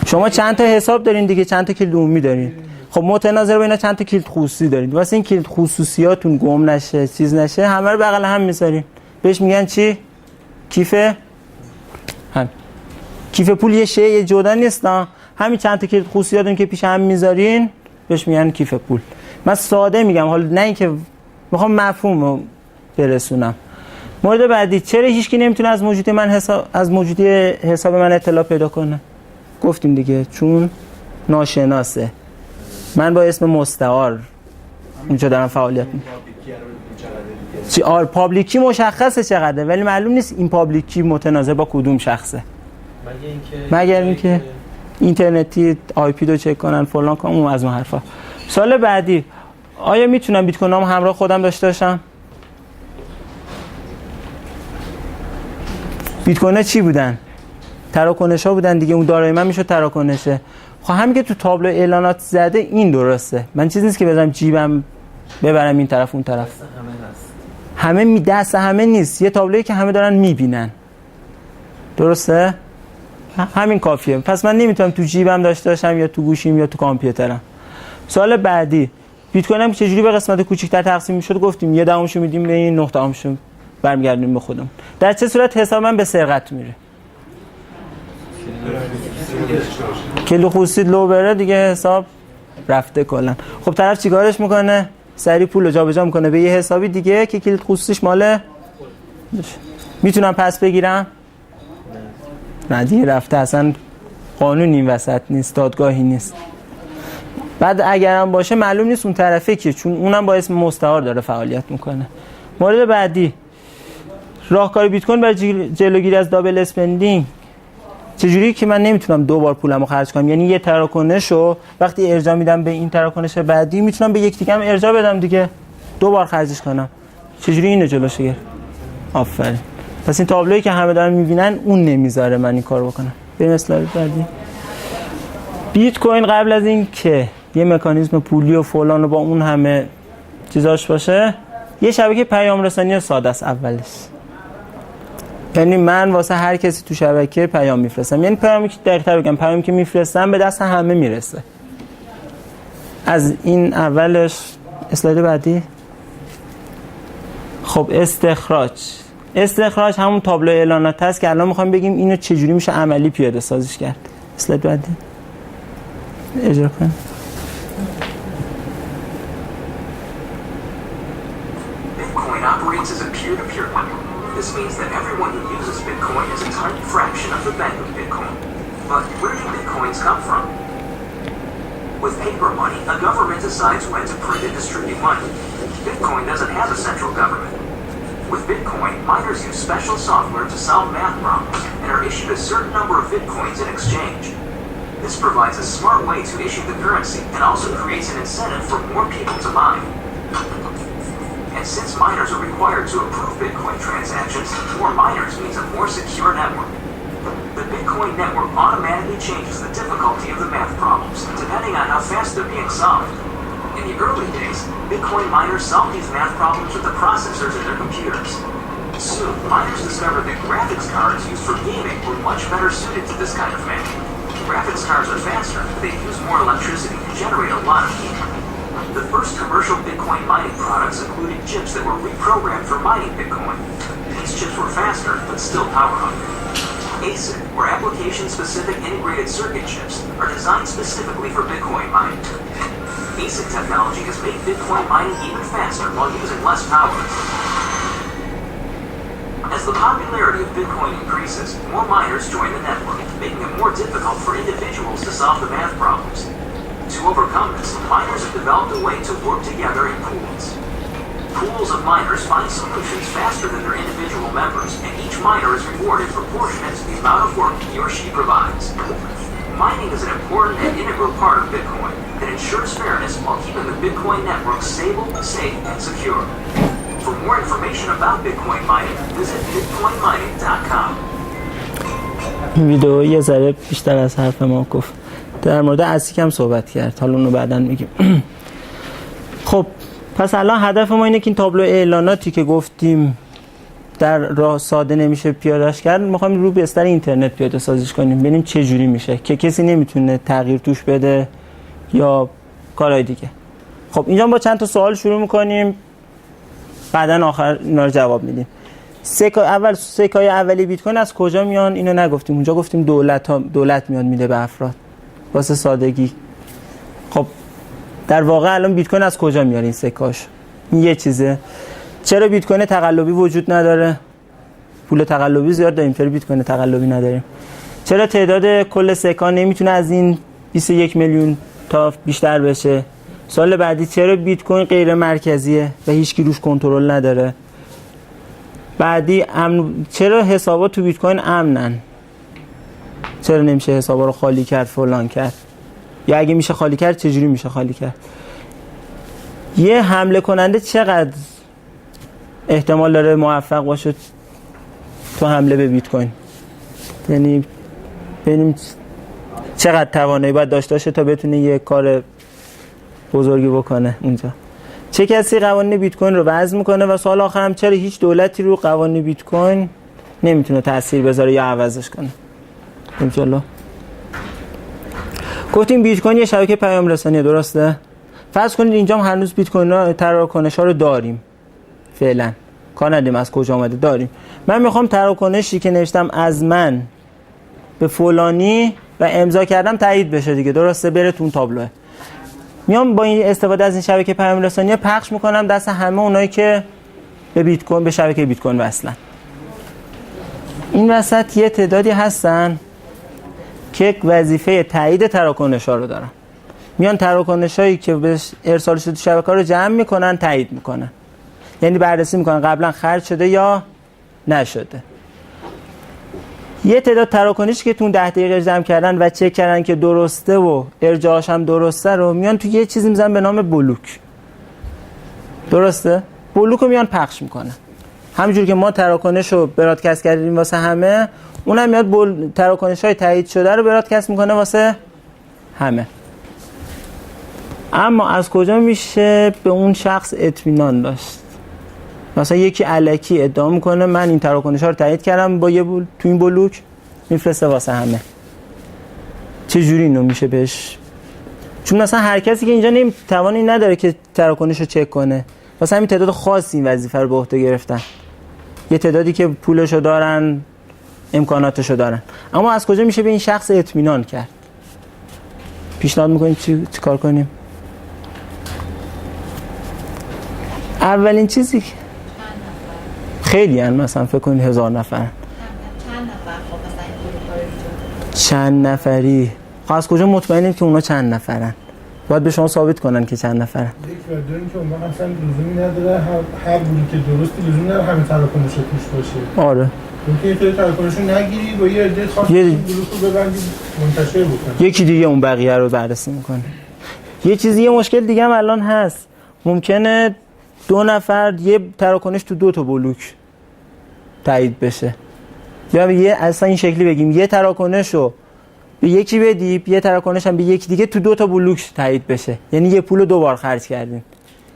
شما چند تا حساب دارین دیگه چند تا کلید عمومی دارین. خب متناظر با اینا چند تا کلید خصوصی دارین. واسه این کلید خصوصیاتون گم نشه چیز نشه همه رو بغل هم میذارین. بهش میگن چی؟ کیف هم. کیف پول یه شیء جدا نیست نه. همین چند تا کلید خصوصیاتون که پیش هم میذارین بهش میگن کیف پول. من ساده میگم حالا نه اینکه میخوام مفهومو برسونم. مورد بعدی چرا هیچکی نمیتونه از موجودی حساب من اطلاع پیدا کنه؟ گفتیم دیگه چون ناشناسه. من با اسم مستعار اونجا دارم فعالیت میکنم. پابلیکی مشخصه چقدره ولی معلوم نیست این پابلیکی متناظر با کدوم شخصه. مگر اینکه اینترنتی آی پی رو چک کنن فلان کنن اون از اون حرفا. سال بعدی آیا میتونم بیت کوینام همراه خودم داشته باشم؟ بیت کوین‌ها چی بودن؟ تراکنش‌ها بودن دیگه. اون دارایی من میشد تراکنشه. خب همین که تو تابلو اعلانات زده این درسته. من چیزی نیست که بذارم جیبم ببرم این طرف اون طرف. همه دست همه نیست. یه تابلویی که همه دارن میبینن. درسته؟ همین کافیه. پس من نمیتونم تو جیبم داشته باشم یا تو گوشیم یا تو کامپیوترم. سوال بعدی بیت کوین هم چجوری به قسمت کوچیک‌تر تقسیم میشد؟ گفتیم 1/10 میدیم به این 9/10 برمیگردونیم به خودمون. در چه صورت حساب من به سرقت میره؟ کلید خصوصی لو بره دیگه حساب رفته کلا. خب طرف چیکارش میکنه؟ سری پول رو جابجا میکنه به یه حسابی دیگه که کلید خصوصیش ماله. میتونم پس بگیرم؟ نه دیگه رفته. اصلا قانون این وسط نیست، دادگاهی نیست. بعد اگرم باشه معلوم نیست اون طرفه کیه چون اونم با اسم مستعار داره فعالیت میکنه. مورد بعدی راهکار بیت کوین برای جلوگیری از دابل اسپندینگ. چجوری که من نمیتونم 2 بار پولمو خرج کنم؟ یعنی یه تراکنشو وقتی ارجاع میدم به این تراکنش بعدی میتونم به یک دیگه هم ارجاع بدم دیگه 2 بار خرجش کنم. چجوری اینو جلوش بگیرم؟ آفرین. پس این تابلویی که همه دارن میبینن اون نمیذاره من این کارو بکنم. بریم اسلاید بعدی. بیت کوین قبل از این که یه مکانیزم پولی و فلان و با اون همه چیزاش باشه یه شبکه پیام رسانی ساده است اولش. یعنی من واسه هر کسی تو شبکه پیام میفرستم. یعنی پیامی که دقیق‌تر بگم پیامی که میفرستم به دست همه میرسه. از این اولش اسلاید بعدی. خب استخراج همون تابلو اعلانات هست که الان میخوام بگیم اینو چجوری میشه عملی پیاده سازیش کرد. اسلاید بعدی. اجرا کن. Bitcoin operates as a peer-to-peer network. This means that everyone who uses Bitcoin is a tiny fraction of the value of Bitcoin. But where do Bitcoins come from? With paper money, a government decides when to print and distribute money. Bitcoin doesn't have a central government. With Bitcoin, miners use special software to solve math problems and are issued a certain number of Bitcoins in exchange. This provides a smart way to issue the currency and also creates an incentive for more people to mine. And since miners are required to approve Bitcoin transactions, more miners means a more secure network. The Bitcoin network automatically changes the difficulty of the math problems, depending on how fast they're being solved. In the early days, Bitcoin miners solved these math problems with the processors in their computers. Soon, miners discovered that graphics cards used for gaming were much better suited to this kind of math. Graphics cards are faster, but they use more electricity and generate a lot of heat. The first commercial Bitcoin mining products included chips that were reprogrammed for mining Bitcoin. These chips were faster, but still power hungry. ASIC, or application-specific integrated circuit chips, are designed specifically for Bitcoin mining. ASIC technology has made Bitcoin mining even faster while using less power. As the popularity of Bitcoin increases, more miners join the network, making it more difficult for individuals to solve the math problems. To overcome this, miners have developed a way to work together in pools. Pools of miners find solutions faster than their individual members, and each miner is rewarded proportionate to the amount of work he or she provides. Mining is an important and integral part of Bitcoin that ensures fairness while keeping the Bitcoin network stable, safe, and secure. For more information about Bitcoin mining, visit bitcoinmining.com. ویدئو یه ذره بیشتر از حرف ما گفت. در مورد ASIC هم صحبت کرد. حالا اونو بعداً میگیم. خب پس الان هدف ما اینه که این تابلو اعلاناتی که گفتیم در راه ساده نمیشه پیادهش کرد، میخوایم رو بستر اینترنت پیاده سازیش کنیم، ببینیم چه جوری میشه که کسی نمیتونه تغییر توش بده یا کارهای دیگه. خب اینجا با چند تا سوال شروع میکنیم، بعدن آخر اینا رو جواب میدیم. سکای اولی بیت کوین از کجا میان؟ اینو نگفتیم. اونجا گفتیم دولت میاد میده به افراد واسه سادگی. خب در واقع الان بیت کوین از کجا میاره این سکاش؟ این یه چیزه. چرا بیت کوین تقلبی وجود نداره؟ پول تقلبی زیاد داریم، چرا بیت کوین تقلبی نداریم؟ چرا تعداد کل سکا نمیتونه از این 21 میلیون تا بیشتر بشه؟ سوال بعدی، چرا بیت کوین غیر مرکزیه و هیچ کی روش کنترل نداره؟ بعدی، چرا حسابات تو بیت کوین امنن؟ چرا نمیشه حسابا رو خالی کرد فلان کرد؟ یا اگه میشه خالی کرد چجوری میشه خالی کرد؟ یه حمله کننده چقدر احتمال داره موفق باشه تو حمله به بیت کوین؟ یعنی ببینیم چقدر توانایی باید داشته باشه تا بتونه یه کار بزرگی بکنه اونجا. چه کسی قوانین بیت کوین رو وضع میکنه؟ و سوال آخرم، چرا هیچ دولتی رو قوانین بیت کوین نمیتونه تاثیر بذاره یا عوضش کنه؟ انشالله. گفتیم بیت کوین یه شبکه پیام رسانیه، درسته؟ فرض کنید اینجا هم هنوز بیت کوین ها تراکنش‌ها رو داریم. فعلا کار نداریم از کجا اومده، داریم. من میخوام تراکنشی که نوشتم از من به فلانی و امضا کردم تایید بشه دیگه، درسته؟ بره تو اون تابلوه. میام با این استفاده از این شبکه پیام رسانیه پخش میکنم دست همه اونایی که به بیت کوین، به شبکه بیت کوین وصلن. این وسط یه تعدادی هستن که وظیفه تایید تراکنش‌ها رو دارن. میان تراکنش‌هایی که بهش ارسال شده تو شبکه رو جمع میکنن، تایید میکنن. یعنی بررسی میکنن قبلا خرج شده یا نشده. یه تعداد تراکنشی که تو 10 دقیقه جمع کردن و چک کردن که درسته و ارجاعش هم درسته رو میان تو یه چیزی میذارن به نام بلوک. درسته؟ بلوک رو میان پخش میکنن. همونجوری که ما تراکنش رو برادکست کردیم واسه همه، اونم میاد تراکنش‌های تایید شده رو برادکست میکنه واسه همه. اما از کجا میشه به اون شخص اطمینان داشت؟ مثلا یکی الکی ادعا میکنه من این تراکنش‌ها رو تایید کردم با یه تو این بلوک، میفرسته واسه همه. چه جوری اینو میشه بهش؟ چون مثلا هر کسی که اینجا توانی نداره که تراکنش رو چک کنه. واسه همین تعداد خاصی این وظیفه رو به عهده گرفتن. یه تعدادی که پولشو دارن، امکاناتشو دارن. اما از کجا میشه به این شخص اطمینان کرد؟ پیشنهاد میکنید چی کار کنیم؟ اولین چیزی خیلی هن، مثلا فکر کنید 1000 نفر. چند نفری؟ از کجا مطمئنید که اونا چند نفرن؟ باید به شما ثابت کنن که چند نفرن. یک ورداریم که اون اصلا لزومی نداره هر بولی که درستی لزومی نداره همه تراکنش توش باشه. آره. ممکنه یه تراکنش رو نگیری با یه عده خاص بلوک رو ببندی منتشر بکنی. یکی دیگه اون بقیه رو بررسی میکنه. یه مشکل دیگه هم الان هست. ممکنه 2 نفر یه تراکنش تو 2 تا بلوک تایید بشه. یا یه اصلا این شکلی بگیم یه تراکنش رو به یکی بدی، یه تراکنش هم به یکی دیگه تو 2 تا بلوک تایید بشه. یعنی یه پول رو 2 بار خرج کردیم.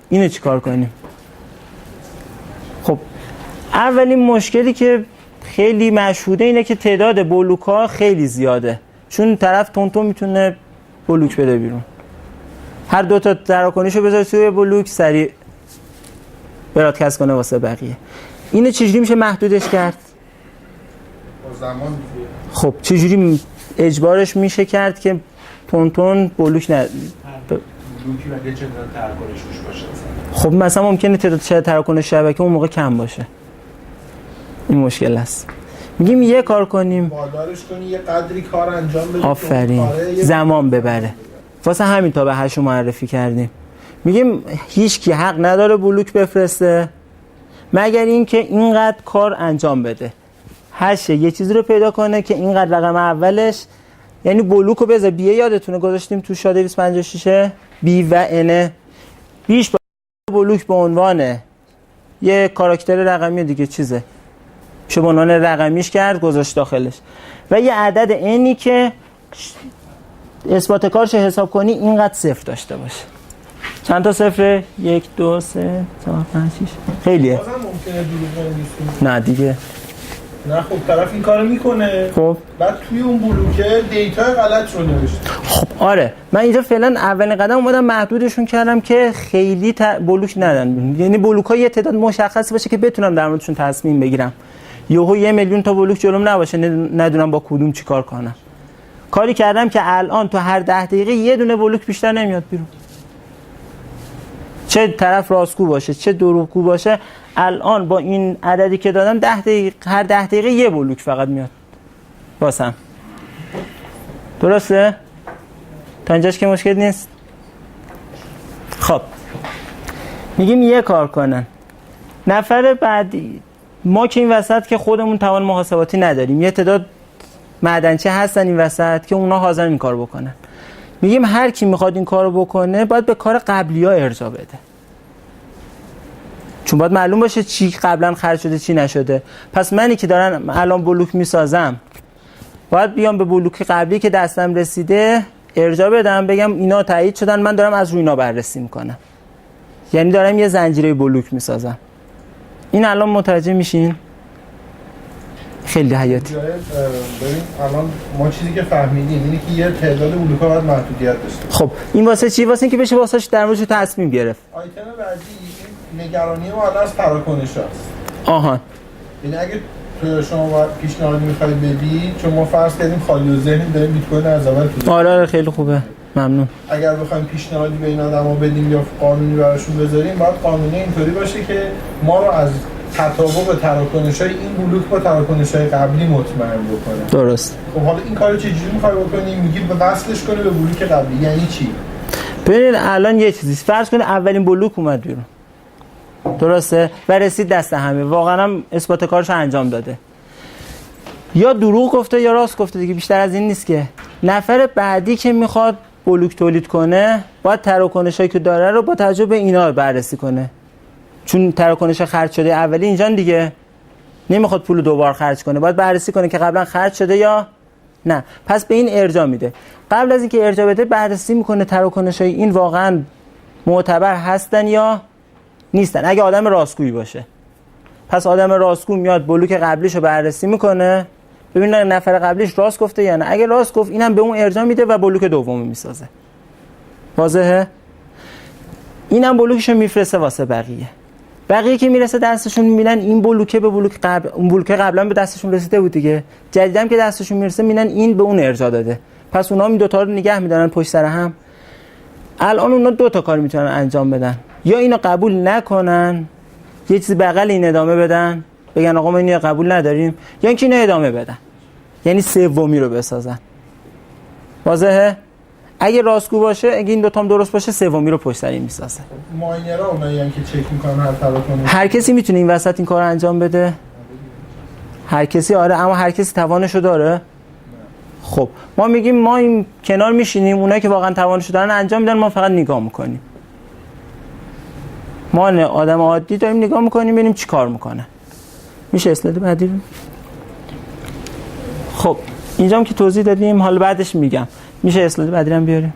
اینو چیکار کنیم؟ خب اولین مشکلی که خیلی مشهوده اینه که تعداد بلوک‌ها خیلی زیاده. چون طرف تونتون میتونه بلوک بده بیرون. هر 2 تا تراکنش رو بذاره توی بلوک، سریع برادکست کنه واسه بقیه. اینو چجوری میشه محدودش کرد؟ با زمان دیگه. خب چجوری اجبارش میشه کرد که تون بلوک بلوکی مگه چه تراکنش روش باشه؟ خب مثلا ممکنه تعداد تراکنش شبکه اون موقع کم باشه. این مشکل است. میگیم یه کار کنیم وادارش کنی یه قدری کار انجام بده. آفرین. زمان ببره. واسه همین تا به 8 معرفی کردیم. میگیم هیچ کی حق نداره بلوک بفرسته مگر اینکه اینقدر کار انجام بده. 8 یه چیزی رو پیدا کنه که اینقدر رقم اولش، یعنی بلوک رو بذار بیه، یادتونه گذاشتیم تو شا 256 بی و ان بیش با بلوک به عنوان یه کاراکتر رقمی دیگه چیزه چه به عنوان رقمیش کرد گذاشت داخلش و یه عدد انی که اثبات کارش حساب کنی اینقدر صفر داشته باشه. چند تا صفره؟ 1 2 3 4 5 6 خیلیه. بازم ممکنه دروغ بنویسیم. نه دیگه. نه خب طرف این کارو میکنه. خب بعد توی اون بلوکه دیتا غلط رو نوشته. خب آره من اینجا فعلا اولین قدم اومدم محدودشون کردم که خیلی بلوک ندن، یعنی بلوک‌ها یه تعداد مشخصی باشه که بتونم در موردشون تصمیم بگیرم. یهو 1 میلیون تا بلوک جلوم نباشه ندونم با کدوم چیکار کنم. کاری کردم که الان تو هر 10 دقیقه یه دونه بلوک بیشتر نمیاد بیرون. چه طرف راستگو باشه چه دروغگو باشه، الان با این عددی که دادم 10 دقیقه هر 10 دقیقه یه بلوک فقط میاد واسم. درسته؟ تا اینجاش که مشکل نیست. خب میگیم یه کار کنن. نفر بعدی ما که این وسط که خودمون توان محاسباتی نداریم، یه تعداد معدنچی هستن این وسط که اونا حاضرن این کار بکنن. میگیم هر کی میخواد این کارو بکنه باید به کار قبلی‌ها ارجاع بده، چون باید معلوم باشه چی قبلا خرج شده چی نشده. پس منی که دارن الان بلوک میسازم باید بیام به بلوک قبلی که دستم رسیده ارجاع بدم، بگم اینا تایید شدن، من دارم از روی اینا بررسی میکنم، یعنی دارم یه زنجیره بلوک میسازم. این الان متوجه میشین؟ خیلی حیاتی. ببین الان ما چیزی که فهمیدیم اینه که یه تعداد بلوک‌ها باید محدودیت داشته. خب این واسه چی؟ واسه اینکه بشه واسهش در موردش تصمیم گرفت. آیتم بعدی این نگرانی ما الان از تراکنش هست. آها. یعنی اگه تو شما پیشنهادی می‌خوای بدی، چون ما فرض کردیم خالی و ذهن داریم بیت کوین از اول تو. آره خیلی خوبه. ممنون. اگر بخوایم پیشنهادی به این آدما بدیم یا قانونی براشون بذاریم، باید قانونی اینطوری باشه که ما رو از تطابق تراکنش‌های این بلوک با تراکنش‌های قبلی مطمئن بکنه. درست. خب حالا این کارو چجوری می‌خوای بکنی؟ میگی وصلش کنی به بلوک قبلی، یعنی چی؟ ببینید الان یه چیزی فرض کنید اولین بلوک اومد بیرون، درسته، و رسید دست همه، واقعا هم اثبات کارش انجام داده، یا دروغ گفته یا راست گفته دیگه، بیشتر از این نیست که. نفر بعدی که میخواد بلوک تولید کنه باید تراکنشایی که داره رو با توجه به اینا بررسی کنه، چون تراکنش خرج شده اولی اینجان دیگه، نمیخواد پول دوبار خرج کنه، باید بررسی کنه که قبلا خرج شده یا نه. پس به این ارجاع میده. قبل از اینکه ارجاع بده بررسی میکنه تراکنشای این واقعا معتبر هستن یا نیستن، اگه آدم راستگویی باشه. پس آدم راستگو میاد بلوک قبلیشو بررسی میکنه ببینه نفر قبلیش راست گفته یا نه. اگه راست گفت اینم به اون ارجاع میده و بلوک دومو میسازه. واضحه؟ اینم بلوکشو میفرسته واسه بقیه که میرسه دستشون میبینن این بلوکه به بلوک قبل، اون بلوکه قبلا به دستشون رسیده بود دیگه، جدیدم که دستشون میرسه میبینن این به اون ارجاع داده، پس اونا این دوتا رو نگه میدارن پشت سر هم. الان اونا دو تا کار میتونن انجام بدن، یا اینو قبول نکنن یه چیز بغل این ادامه بدن بگن آقا ما اینو قبول نداریم، یا اینکه اینو ادامه بدن، یعنی سومی رو بسازن. واضحه؟ اگه راستگو باشه، اگه این دوتام درست باشه، سومی رو پشت سر این میسازه. ماینرها اونایی هم که چک میکنن هر تراکنش، هر کسی میتونه این وسط این کارو انجام بده؟ هر کسی آره، اما هر کسی توانشو داره؟ خب ما میگیم ما این کنار میشینیم، اونایی که واقعا توانشو دارن انجام میدن، ما فقط نگاه میکنیم. ما آدم عادی داریم نگاه میکنیم ببینیم چی کار میکنه. میشه اسلاید بعدی رو؟ خب اینجام که توضیح دادیم، حالا بعدش میگم. میشه اسلاید بعدی رو بیاریم؟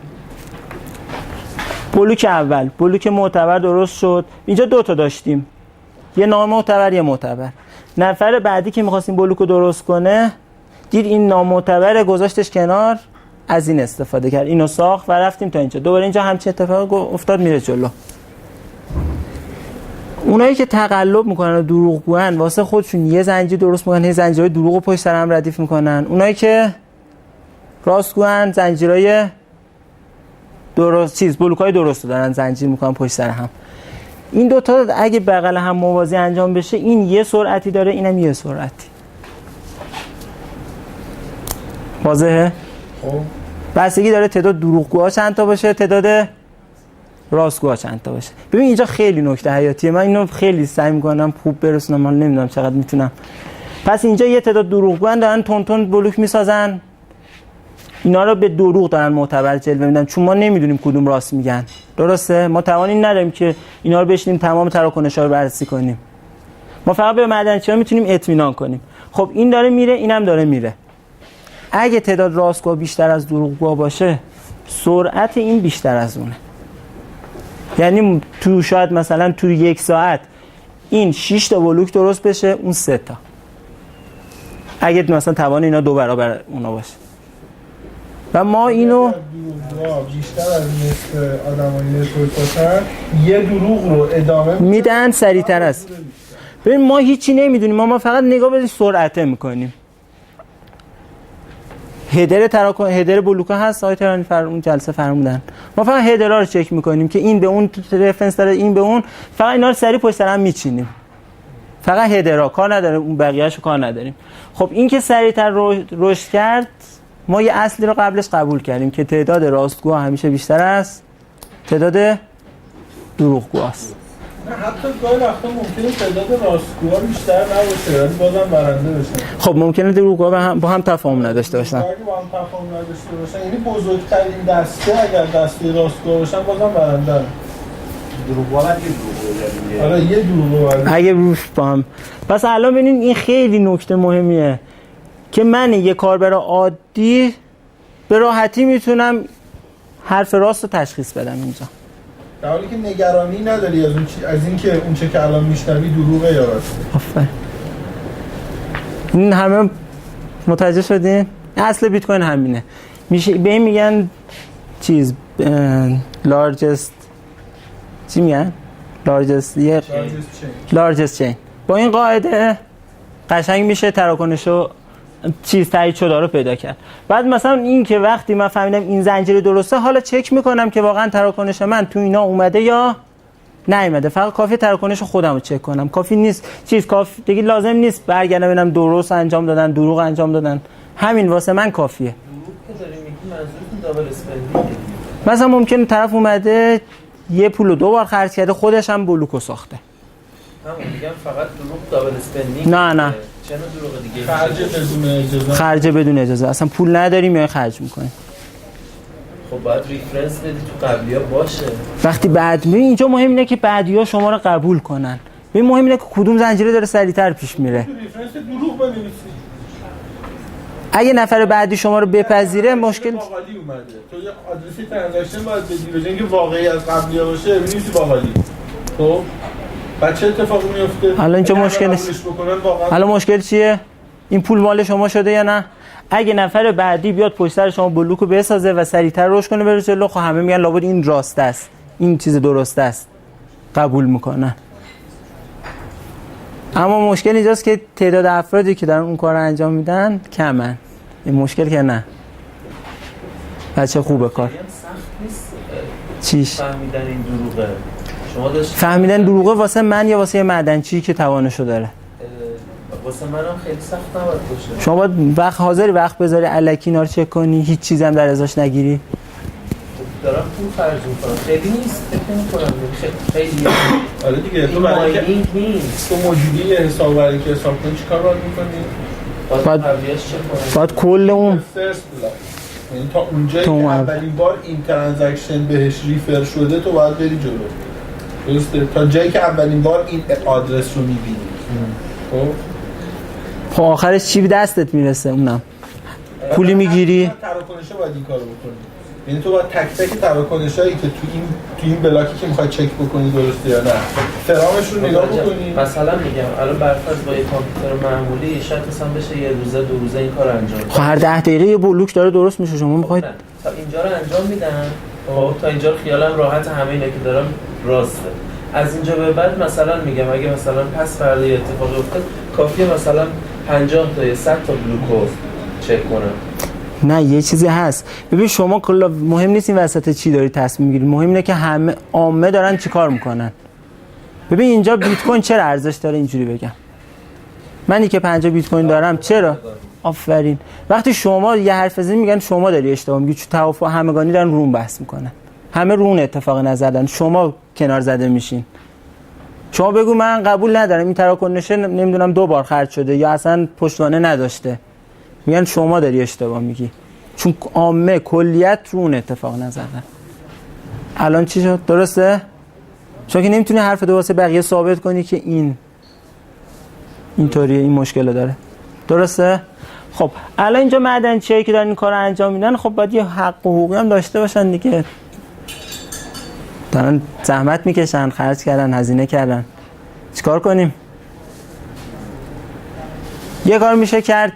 بلوک اول، بلوک معتبر درست شد. اینجا دو تا داشتیم، یه نامعتبر یه معتبر. نفر بعدی که می‌خواستیم بلوک رو درست کنه دید این نامعتبر، گذاشتش کنار، از این استفاده کرد، اینو ساخت و رفتیم تا اینجا. دوباره اینجا همچین اتفاق افتاد، میره جلو. اونایی که تقلب میکنن و دروغگوان واسه خودشون یه زنجیر درست میکنن، یه زنجیرهای دروغ رو پشت سر هم ردیف میکنن. اونایی که راستگوان زنجیرهای درست بلوکای درست رو دارن زنجیر میکنن پشت سر هم. این دوتا اگه بغل هم موازی انجام بشه این یه سرعتی داره، اینم یه سرعتی. واضحه؟ خب بستگی داره تعداد دروغگوها چند تا باشه، تعداد راستگوها چند تا باشه. ببین اینجا خیلی نکته حیاتیه، من اینو خیلی سعی میکنم خوب برسونم، من نمیدونم چقدر میتونم. پس اینجا یه تعداد دروغگوان دارن تون تون بلوک میسازن، اینا رو به دروغ دارن معتبر جلوه میدن چون ما نمیدونیم کدوم راست میگن. درسته؟ ما توانی نداریم که اینا رو بشینیم تمام تراکنش‌ها رو بررسی کنیم. ما فقط به معدنچی‌ها میتونیم اطمینان کنیم. خب این داره میره، اینم داره میره. اگه تعداد راستگوها بیشتر از دروغگوها باشه سرعت این بیشتر از اونه. یعنی تو شاید مثلا تو 1 ساعت این 6 تا بلوک درست بشه، اون 3 تا. اگه مثلا توان اینا 2 برابر اونا باشه. و ما اینو بیشتر از نصف آدمای نتورک باشن یه دروغ رو ادامه میدن سریعتر است. ببین ما هیچی نمیدونیم، ما فقط نگاه به سرعته میکنیم. هدر بلوکا هست آقای تهرانی اون جلسه فرمودن، ما فقط هدرها رو چک میکنیم که این به اون رفرنس داره، این به اون، فقط اینا رو سریع پشت سر هم میچینیم. فقط هدرها کار نداره، اون بقیه‌اشو کار نداریم. خب این که سریعتر رشد کرد، ما یه اصلی رو قبلش قبول کردیم که تعداد راستگوها همیشه بیشتر است تعداد دروغگوهاست. حتی گاهی وقتا ممکنه تعداد راستگوها بیشتر نباشه ولی بازم برنده بشن. خب ممکنه دروغگوها با هم تفاهم نداشته باشن. اگه با هم تفاهم نداشته باشن یعنی بزرگترین دسته اگر دسته راستگوها باشن بازم برنده. دروغگوها ولی یه دروغ آره یه دروغ اگه روش با هم. پس الان ببینید این خیلی نکته مهمیه که من یه کاربر عادی به راحتی میتونم حرف راست رو تشخیص بدم اینجا، در حالی که نگرانی نداری از این که اون چه که الان میشنوی دروغه یا راسته. آفرین. این همه متوجه شدین؟ اصل بیت کوین همینه. میشه به این میگن چیز لارجست چی میگن؟ لارجست چین. با این قاعده قشنگ میشه تراکنشو چیز تایید شده رو پیدا کرد. بعد مثلا این که وقتی من فهمیدم این زنجیره درسته، حالا چک میکنم که واقعا تراکنش من تو اینا اومده یا نیومده. فقط کافیه تراکنش خودم رو چک کنم، کافی نیست کافی دیگه، لازم نیست برگردم ببینم درست انجام دادن دروغ انجام دادن، همین واسه من کافیه. دروغ که داریم میگیم منظورتون دابل اسپندینگ. مثلا ممکنه طرف اومده یه پولو 2 بار خرج کرده، خودش هم بلوکو ساخته. همون میگم فقط دروغ دابل اسپندینگ. نه چه نوع دروغ دیگه؟ خرج بدون اجازه، اصلا پول نداریم یا خرج میکنیم. خب باید ریفرنس بدی تو قبلی‌ها باشه. وقتی بعد می اینجا مهم اینه که بعدی‌ها شما رو قبول کنن. ببین مهم اینه که کدوم زنجیره داره سریعتر پیش میره. ریفرنس دروغ بنویسی. اگه نفر بعدی شما رو بپذیره مشکل باقالی اومده. تو یه آدرسی ترانزکشن باید بدی، به جای اینکه واقعی از قبلی‌ها باشه بنویسی باقالی. خب بعد چه اتفاقی میفته؟ الان اینجا مشکل نیست. الان مشکل چیه؟ این پول مال شما شده یا نه؟ اگه نفر بعدی بیاد پشت سر شما بلوکو بسازه و سریعتر رشد کنه بره جلو، خب همه میگن لابد این راست است، این چیز درست است، قبول میکنن. اما مشکل اینجاست که تعداد افرادی که دارن اون کار رو انجام میدن کمن. این مشکل که نه. بچه خوبه کار. سخت نیست. چیش؟ فهمیدن این دروغه. شما داشت فهمیدن دروغه واسه من یا واسه معدنچی که توانشو داره؟ واسه منم خیلی سخت نباید باشه. شما باید وقت بذاری الکی اینا رو چک کنی، هیچ چیزی هم در ازاش نگیری. دارم پول خرج می‌کنم. خیلی نیست، فکر نمی‌کنم خیلی. آره دیگه تو برای اینکه نیست تو موجودی حساب برای که حساب کنی چیکار باید می‌کنی؟ باید کل اون یعنی تا اونجایی که اولین بار این ترانزکشن بهش ریفر شده تو باید بری جلو. درسته؟ تا جایی که اولین بار این آدرس رو می‌بینی. خب آخرش چی به دستت میرسه؟ اونم پولی میگیری؟ تراکنشه باید این کارو بکنی. یعنی تو باید تک تک تراکنشایی که تو این بلاکی که میخوای چک بکنی درسته یا نه فرامش رو نگاه بکنی. مثلا میگم الان برفرض با یه کامپیوتر معمولی شاید مثلا بشه یه روزه 2 روزه این کار انجام بده. خب هر 10 دقیقه یه بلوک داره درست میشه، شما میخواید تا اینجا رو انجام میدن. خب تا اینجا خیالم راحت، همه اینا که دارم راسته. از اینجا به بعد مثلا میگم اگه مثلا پس فردا یه اتفاقی افتاد کافیه مثلا 50 تا یا 100 تا گلوکوز چک کنم. نه یه چیزی هست. ببین شما کلا مهم نیست این وسط چی داری تصمیم میگیری، مهم اینه که همه عامه دارن چیکار میکنن. ببین اینجا بیت کوین چرا ارزش داره اینجوری بگم، منی که 50 بیت کوین دارم چرا؟ آفرین. وقتی شما یه حرف بزنی میگن شما داری اشتباه میگی، چون توافق همگانی دارن رون بحث میکنن، همه رون اتفاق نظر دارن، شما کنار زده میشین. شما بگو من قبول ندارم این تراکنش نمیدونم 2 بار خرج شده یا اصلا پشتوانه نداشته، میگن شما داری اشتباه میگی، چون عامه کلیت رون اتفاق نظر دارن. الان چی شد؟ درسته؟ چون که نمیتونی حرف دو واسه بقیه ثابت کنی که اینطوریه، این مشکل داره. درسته؟ خب الان اینجا معدنچیایی که دارن این کار رو انجام میدن خب باید یه حق و حقوقی هم داشته باشن دیگه، دارن زحمت میکشن، خرج کردن، هزینه کردن. چیکار کنیم؟ یه کار میشه کرد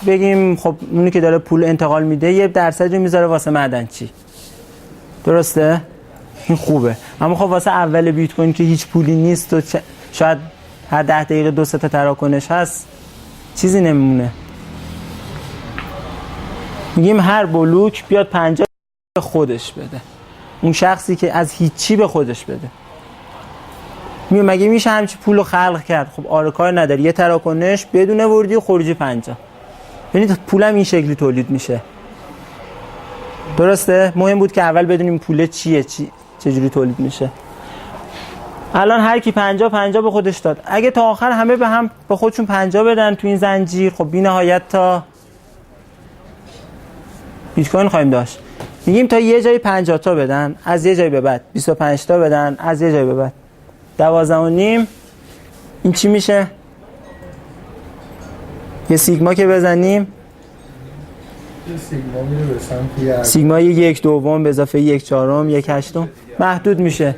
بگیم خب اونی که داره پول انتقال میده یه درصدی میذاره واسه معدنچی. درسته؟ این خوبه. اما خب واسه اول بیت کوین که هیچ پولی نیست و شاید هر 10 دقیقه 2 تا تراکنش هست چیزی نمیمونه. میگیم هر بلوک بیاد 50 به خودش بده، اون شخصی که از هیچی به خودش بده. مگه میشه همچی پولو خلق کرد؟ خب آره کار نداری، یه تراکنش بدون ورودی و خروجی 50. ببینید پولم این شکلی تولید میشه. درسته؟ مهم بود که اول بدونیم پول چیه، چجوری تولید میشه. الان هر کی 50 به خودش داد. اگه تا آخر همه به خودشون 50 بدن تو این زنجیر، خب بی نهایت تا بیت کوین خواهیم داشت. میگیم تا یه جایی 50 تا بدن، از یه جایی به بعد 25 تا بدن، از یه جایی به بعد 12.5. این چی میشه؟ یه سیگما که بزنیم سیگما میره به سمت سیگما 1/2 به اضافه 1/4 1/8 محدود میشه.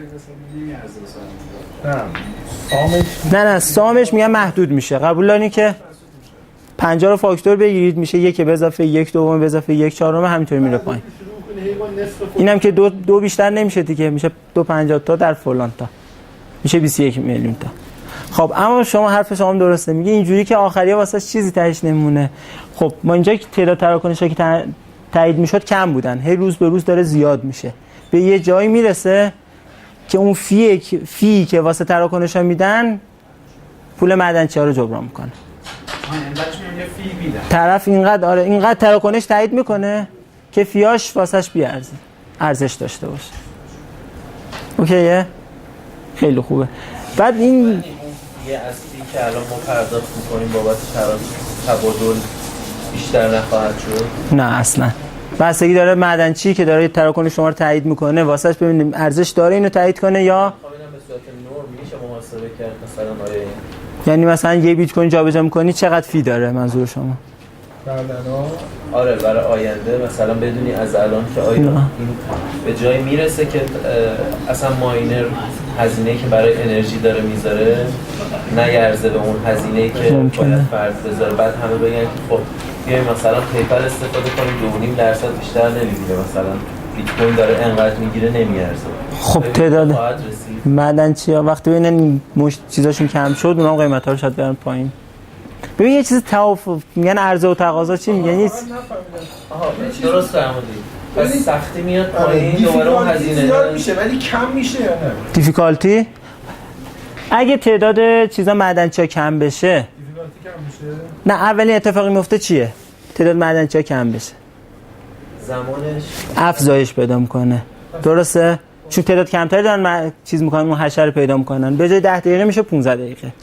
نه سامش میگم محدود میشه. قبول دارین که 50 رو فاکتور بگیرید میشه 1 به اضافه 1/2 به اضافه 1/4 همینطوری میره پایین. اینم که دو بیشتر نمیشه دیگه، میشه 250 تا در فلان تا میشه 21 میلیون تا. خب اما شما حرف شما هم درسته، میگه اینجوری که آخریه واسه چیزی تهش نمونه. خب ما اینجا که تعداد تراکنشا که تایید میشد کم بودن، هی روز به روز داره زیاد میشه، به یه جایی میرسه که اون فی که واسه تراکنشا میدن پول معدنچی‌ها رو جبران میکنه. طرف اینقدر تراکنش تایید میکنه که فیاش واسش بیارزه، ارزش داشته باشه. اوکیه؟ خیلی خوبه. بعد این یه اصلی که الان ما پرداخت میکنیم بابت تبادل بیشتر نخواهد شد؟ نه اصلا. بستگی داره معدنچی که داره تراکنش شما رو تایید میکنه واسش ببینیم ارزش داره اینو تایید کنه یا به صورت نرم میشه محاسبه کرد مثلا آیا یعنی مثلا یه بیت کوین جابجا می‌کنی چقدر فی داره منظور شما؟ آره برای آینده مثلا بدونی از الان که آیا این به جایی میرسه که اصلا ماینر هزینه‌ای که برای انرژی داره میذاره نگرزه به اون هزینه‌ای که باید فرد بذاره، بعد همه بگن که خب بیایم مثلا پیپل استفاده کنیم 2.5% بیشتر نمیگیره، مثلا بیت کوین داره انقدر میگیره نمیارزه. خب تعداد معدنچی‌ها وقتی ببینن چیزاشون کم شد اونم قیمت‌ها رو شاید برن پایین. ببین یه چیز توافق میگن عرضه و تقاضا چی میگن؟ نیست. درست فرمودید. پس سختی میاد پایین دوباره اون هزینه زیاد میشه ولی کم میشه یا نه؟ دیفیکالتی اگه تعداد چیزا معدنچی‌ها کم بشه دیفیکالتی کم میشه؟ نه اولین اتفاقی میفته چیه؟ تعداد معدنچی‌ها کم بشه. زمانش افزایش پیدا میکنه. درسته؟ چون تعداد کمتری دارن چیز میکنن اون حشره پیدا میکنن. به جای 10 دقیقه میشه 15 دقیقه.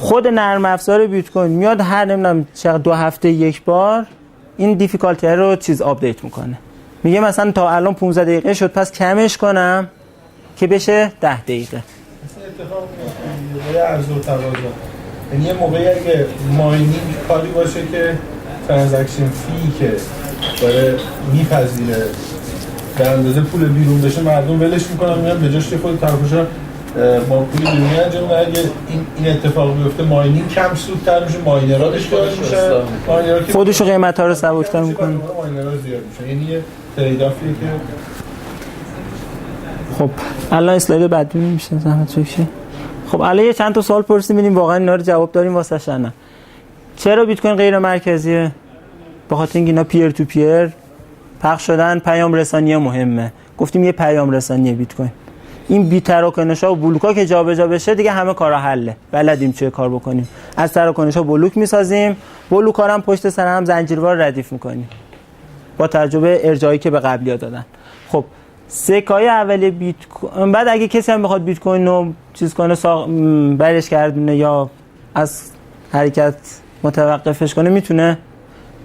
خود نرم افزار بیت کوین میاد هر نمیدونم چقدر 2 هفته یک بار این دیفیکالتی رو چیز آپدیت میکنه. میگه مثلا تا الان 15 دقیقه شد پس کمش کنم که بشه 10 دقیقه. مثلا اتفاق میفته عرضه و تقاضا. یعنی یه موقعی اگه ماینینگ کاری باشه که ترانزکشن فی که داره میپذیره به اندازه پول بیرون بشه مردم ولش میکنن میگن به جاش خود طرفشا با پول بیرونی انجام میدن. اگه این اتفاق بیفته ماینینگ کم سودتر میشه، ماینرها بیشتر میشن، ماینرها که خودشو قیمت‌ها رو سبک‌تر میکنه، ماینرها زیاد میشن. یعنی یه ترید آفیه که خب الان اسلاید بعدی میشه زحمت بکشید. خب الان یه چند تا سوال پرسیدیم ببینیم واقعا اینا رو جواب داریم واسش نه. چرا بیت کوین غیر مرکزیه؟ به خاطر اینکه اینا پیر تو پیر پخش شدن، پیام رسانی مهمه. گفتیم یه پیام رسانی بیت کوین. این بی تراکنش‌ها و بلوک‌ها که جابجا بشه دیگه همه کارا حله. بلدیم چه کار بکنیم. از تراکنش‌ها بلوک می‌سازیم، بلوک‌ها رو هم پشت سر هم زنجیروار ردیف می‌کنیم. با تجربه ارجاعی که به قبلی‌ها دادن. خب سکای اولیه بیت کوین، بعد اگه کسی هم بخواد بیت کوین رو چیز کنه برش گردونه یا از حرکت متوقفش کنه میتونه،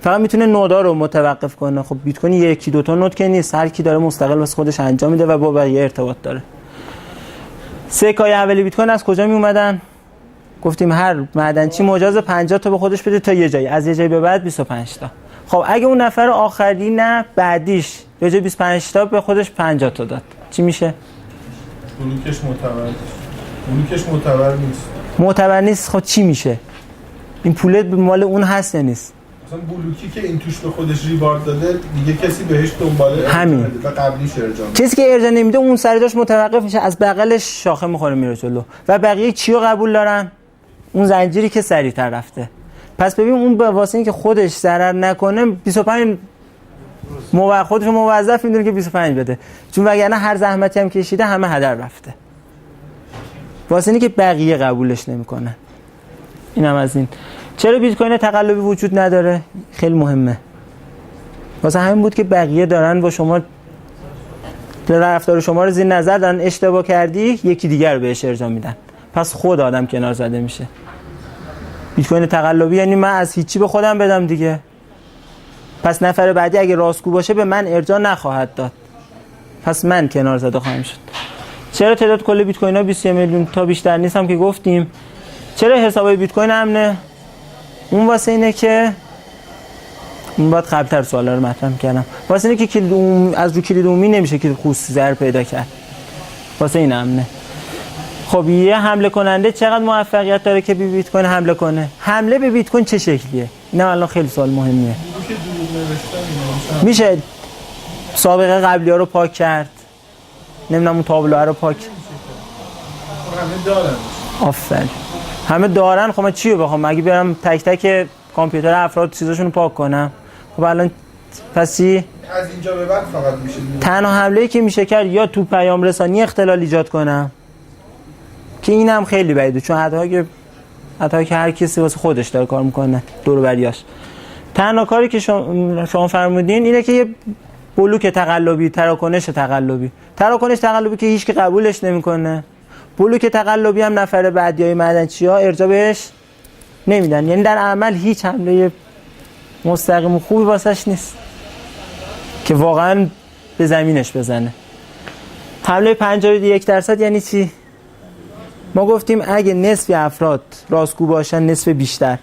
فقط میتونه نودا رو متوقف کنه. خب بیت کوین یکی دو تا نود که نیست، هر کی داره مستقل واسه خودش انجام میده و با بقیه ارتباط داره. سکای اولیه بیت کوین از کجا می اومدن؟ گفتیم هر معدنچی مجاز 50 تا به خودش بده تا یه جایی، از یه جایی به بعد 25 تا. خب اگه اون نفر آخری نه بعدیش به جای 25 تا به خودش 50 تا داد، چی میشه؟ بلوکش معتبر نیست. معتبر نیست. خب چی میشه؟ این پول مال اون هست یا نیست؟ مثلا بلوکی که این توش به خودش ریوارد داده دیگه کسی بهش دنباله همین و قبلیش ارجاع میده. کسی که ارجاع نمیده اون سر جاش متوقف میشه، از بغلش شاخه میخوره میره جلو و بقیه چی رو قبول دارن؟ اون زنجیری که سریعتر رفته. پس ببین اون به واسه اینکه خودش ضرر نکنه 25 خودش موظف میدونه که 25 بده، چون وگرنه هر زحمتی هم کشیده همه هدر رفته. واسه اینکه بقیه قبولش نمیکنن. اینم از این. چرا بیت کوین تقلبی وجود نداره؟ خیلی مهمه. واسه همین بود که بقیه دارن با شما رفتار شما رو زیر نظر دارن، اشتباه کردی یکی دیگر رو بهش ارجاع میدن، پس خود آدم کنار زده میشه. بیت کوین تقلبی یعنی من از هیچی به خودم بدم دیگه، پس نفر بعدی اگه راستگو باشه به من ارجاع نخواهد داد، پس من کنار زده خواهم شد. چرا تعداد کل بیت کوین ها 21 میلیون تا بیشتر نیست هم که گفتیم. چرا حساب بیت کوین امنه؟ اون واسه اینه که اون بعد قبل‌تر سوالا رو مطرح می‌کردم. واسه اینه که از رو کلید عمومی نمیشه که خصوصی زر پیدا کرد. واسه این امنه. خب یه حمله کننده چقدر موفقیت داره که به بیت کوین حمله کنه؟ حمله به بیت کوین چه شکلیه؟ اینا الان خیلی سوال مهمیه. میشه سابقه قبلی‌ها رو پاک کرد. نمیدونم اون تابلوها رو پاک. همه دارن. آفرین. همه دارن. خب من چی رو بخوام؟ اگه برم تک تک کامپیوتر افراد چیزاشون رو پاک کنم، خب الان پس چی؟ از اینجا به بعد فقط میشه تنها حمله‌ای که میشه کرد یا تو پیام رسانی اختلال ایجاد کنم که اینم خیلی بعیده، چون حتی که هر کسی واسه خودش داره کار میکنه دور و بریاش. تنها کاری که شما فرمودین اینه که یه بلوک تقلبی، تراکنش تقلبی که هیچ کی قبولش نمیکنه. بلوک تقلبی هم نفر بعدیای معدنچی‌ها ارجاع بهش نمیدن، یعنی در عمل هیچ حمله مستقیم خوبی واسش نیست که واقعا به زمینش بزنه. حمله 51% یعنی چی؟ ما گفتیم اگه نصف افراد راستگو باشن، نصف بیشتر،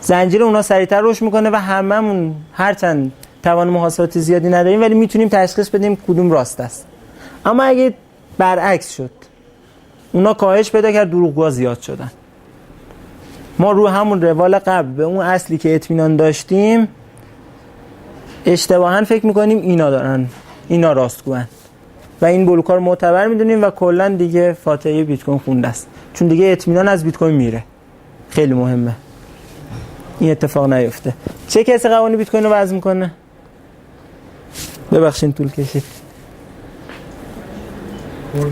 زنجیره اونا سریعتر رشد میکنه و هممون هرچند توان محاسباتی زیادی نداریم ولی میتونیم تشخیص بدیم کدوم راست است. اما اگه برعکس شد، اونا کاهش پیدا کرد، دروغگوها زیاد شدن، ما رو همون روال قبل به اون اصلی که اطمینان داشتیم اشتباهاً فکر میکنیم اینا راستگوان و این بلوک‌ها رو معتبر میدونیم و کلا دیگه فاتحه بیت کوین خونده است، چون دیگه اطمینان از بیت کوین میره. خیلی مهمه این اتفاق نیفته. چه کسی قوانین بیت کوین رو وضع میکنه؟ ببخشید طول کشید. کد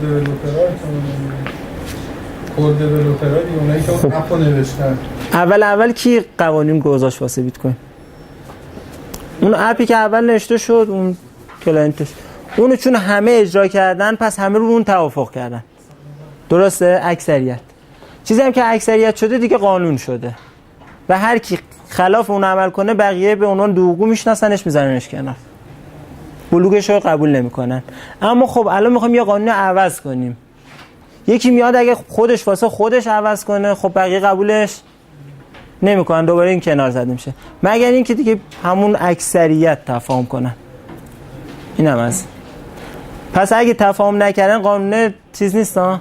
دیولپرها اونایی که اون اپو نوشتن. اول کی قوانین گذاشت واسه بیت کوین؟ اون اپی که اول نوشته شد، اون کلاینتش، اونو چون همه اجرا کردن پس همه رو اون توافق کردن. درسته؟ اکثریت. چیزی هم که اکثریت شده دیگه قانون شده و هر کی خلاف اون عمل کنه بقیه به عنوان دروغگو میشناسنش، میذارنش کنار، بلوکش رو قبول نمیکنن. اما خب الان میخوایم یه قانون عوض کنیم. یکی میاد اگه خودش واسه خودش عوض کنه، خب بقیه قبولش نمیکنن، دوباره این کنار زده میشه، مگر اینکه دیگه همون اکثریت تفاهم کنن. اینم از. پس اگه تفاهم نکردن قانون چیز نیست ها،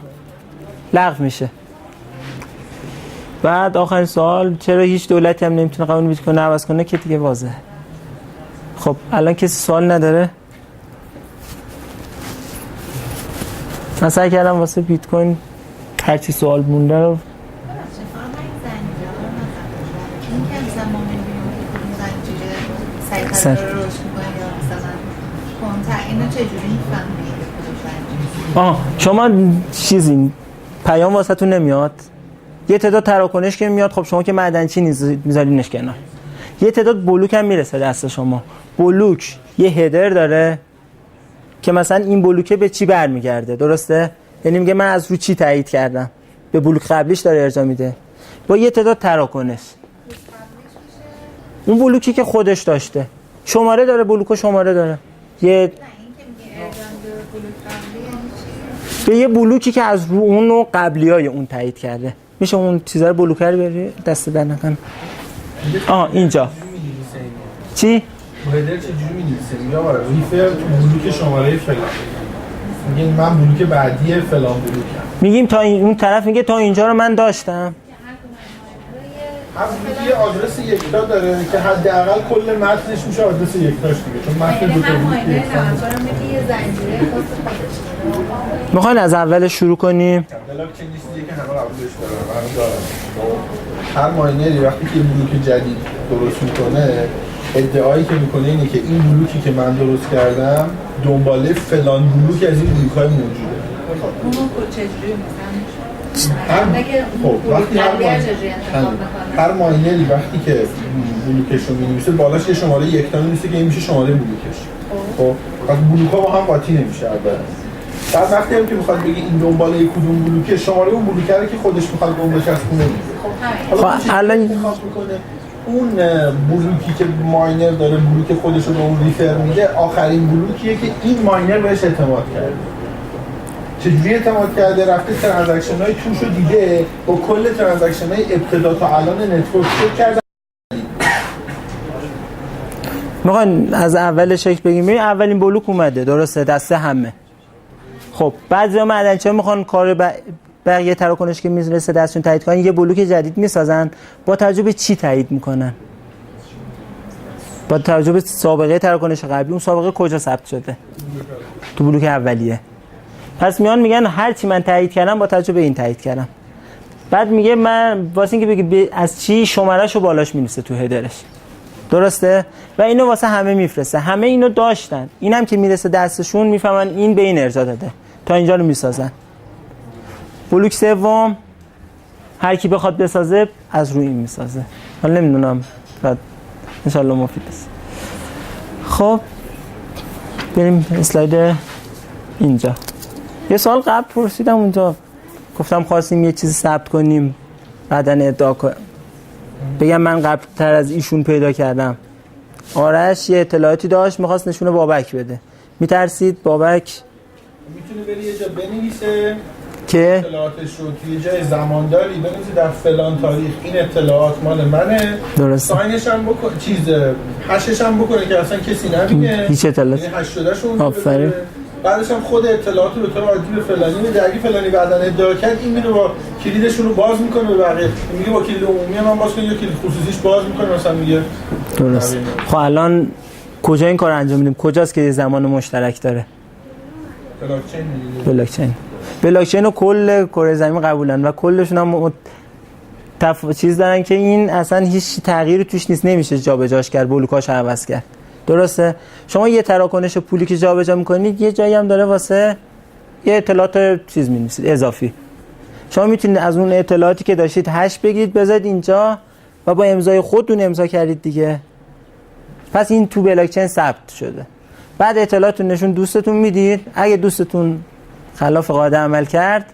لغو میشه. بعد آخرین سوال، چرا هیچ دولتی هم نمیتونه قانون بیت کوین عوض کنه؟ که دیگه واضحه. خب الان کسی سوال نداره؟ من سعی کردم واسه بیت کوین هر چی سوال مونده رو شما چیزی پیام واسه تون نمیاد، یه تعداد تراکنش که میاد، خب شما که معدنچی میذارینش کنار، یه تعداد بلوک هم میرسه دست شما. بلوک یه هدر داره که مثلا این بلوکه به چی برمیگرده، درسته؟ یعنی میگه من از رو چی تایید کردم، به بلوک قبلیش داره ارجاع میده با یه تعداد تراکنش. اون بلوکی که خودش داشته شماره داره، بلوکو شماره داره، یه به یه بلوکی که از رو اون و قبلیای اون تایید کرده میشه اون چیزا رو بلوکر بری دست در نکن. اینجا چی؟ هدر چجوری می‌نویسه؟ یا ریفر تو بلوک شماره فلان، میگین من بلوک بعدی فلان بلوکم، میگیم تا اون طرف میگه تا اینجا رو من داشتم. هر بلوک یه آدرس یکتا داره که حداقل کل متنش میشه آدرس یکتاش دیگه، چون متن دو تا بلوک میخواین از اول شروع کنیم؟ بلاک چین چیزیه که همه قبولش دارن، همه دارن. هر ماینری وقتی که یه بلوک جدید درست میکنه، ادعایی که میکنه اینه که این بلوکی که من درست کردم دنباله فلان بلوک از این بلوک‌های موجوده. اونو چجوری هر ماینری وقتی که بلوکش رو می‌نویسه بالاش یه شماره یکتا می‌نویسه که این میشه شماره بلوکش. خب پس بلوک‌ها با هم قاطی نمیشه اول. بعد وقتی هم که میخواد بگه این دنباله کدوم بلوکه، شماره اون بلوکه رو که خودش میخواد دنبالش بچسبونه میگه. خب الان اون بلوکی که ماینر داره بلوک خودش رو به اون ریفر میده، آخرین بلوکیه که این ماینر بهش اعتماد کرده. چجوری اعتماد کرده؟ رفته ترانزکشن‌های توش رو دیده، با کل ترانزکشن‌های ابتدا تا الان نتورک چک کرده. میخواین از اول شکل بگیم؟ اولین بلوک اومده، درسته، دسته همه. خب بعضیا معدنچی‌ها میخوان کار بقیه تراکنش که میرسه دستشون تایید کنن، یه بلوک جدید میسازن. با توجه به چی تایید میکنن؟ با توجه به سابقه تراکنش قبلی. اون سابقه کجا ثبت شده؟ تو بلوک اولیه. پس میگن هر چی من تایید کردم با توجه به این تایید کردم. بعد میگه من واسه اینکه بگه از چی شمارهشو بالاش مینویسه تو هدرش، درسته؟ و اینو واسه همه میفرسته. همه اینو داشتن، اینم که میرسه دستشون میفهمن این به این ارجاع داده، تا اینجا رو میسازن. بلوک سوم هر کی بخواد بسازه از روی این میسازه. حالا نمیدونم، بعد ان شاء الله مفید است. خب بریم اسلاید اینجا. یه سوال قبل پرسیدم اونجا، گفتم خواستیم یه چیزی ثبت کنیم بعدن ادعا کنم بگم من قبل تر از ایشون پیدا کردم. آرش یه اطلاعاتی داشت میخواست نشونه بابک بده، میترسید بابک میتونه بری یه جا بنویسه که اطلاعاتش رو توی جای زمانداری بنویسه در فلان تاریخ این اطلاعات مال منه، درست ساینش هم بکنه، هشش هم بکنه که اصلا کسی نبینه، هیچ اطلاعات، یعنی هش شدهش اون آفرین. بعدش هم خود اطلاعات رو به طور عادی به فلانی میده، اگه فلانی بعداً ادعا کرد این میره با کلیدشون رو باز میکنه به بقیه، میگه با کلید عمومی من باز کنم یا کلید خصوصیش باز میکنه، مثلا میگه درست. خب الان کجا این کار انجام میدیم؟ کجاست که زمان مشترک داره؟ بلاکچین رو کل کره زمین قبولن و کلشون هم چیز دارن که این اصلا هیچ تغییری توش نیست، نمیشه جابجاش کرد، بلوکاش عوض کرد، درسته؟ شما یه تراکنش پولی که جابجا میکنید یه جایی هم داره واسه یه اطلاعات چیز می‌نویسید اضافی. شما میتونید از اون اطلاعاتی که داشتید هش بگیرید بذارید اینجا و با امضای خودتون امضا کردید دیگه. پس این تو بلاکچین ثبت شده. بعد اطلاعاتون نشون دوستتون میدید، اگه دوستتون خلاف قاعده عمل کرد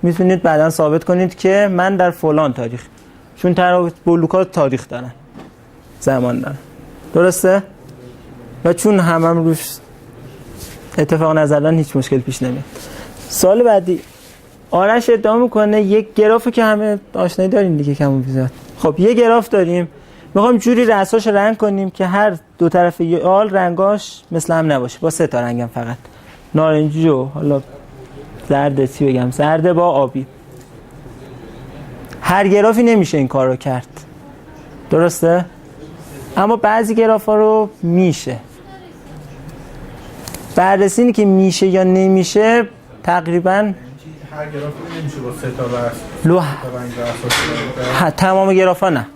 میتونید بعداً ثابت کنید که من در فلان تاریخ، چون بلوکات تاریخ دارن، زمان دارن، درسته؟ و چون هم روش اتفاق نظرن هیچ مشکل پیش نمیاد. سوال بعدی، آرش ادعا میکنه یک گرافی که همه آشنایی داریم دیگه کم و بیزاد. خب یه گراف داریم، میخوایم جوری رأساش رنگ کنیم که هر دو طرف یال رنگاش مثل هم نباشه، با 3 تا رنگم فقط، نارنجی و حالا زرد، چی بگم، زرد با آبی. هر گرافی نمیشه این کار رو کرد، درسته؟ اما بعضی گرافا رو میشه. بررسی اینه که میشه یا نمیشه تقریبا هر گرافی نمیشه با 3 تا بس لو رنگ اساسی تمام گرافا نه،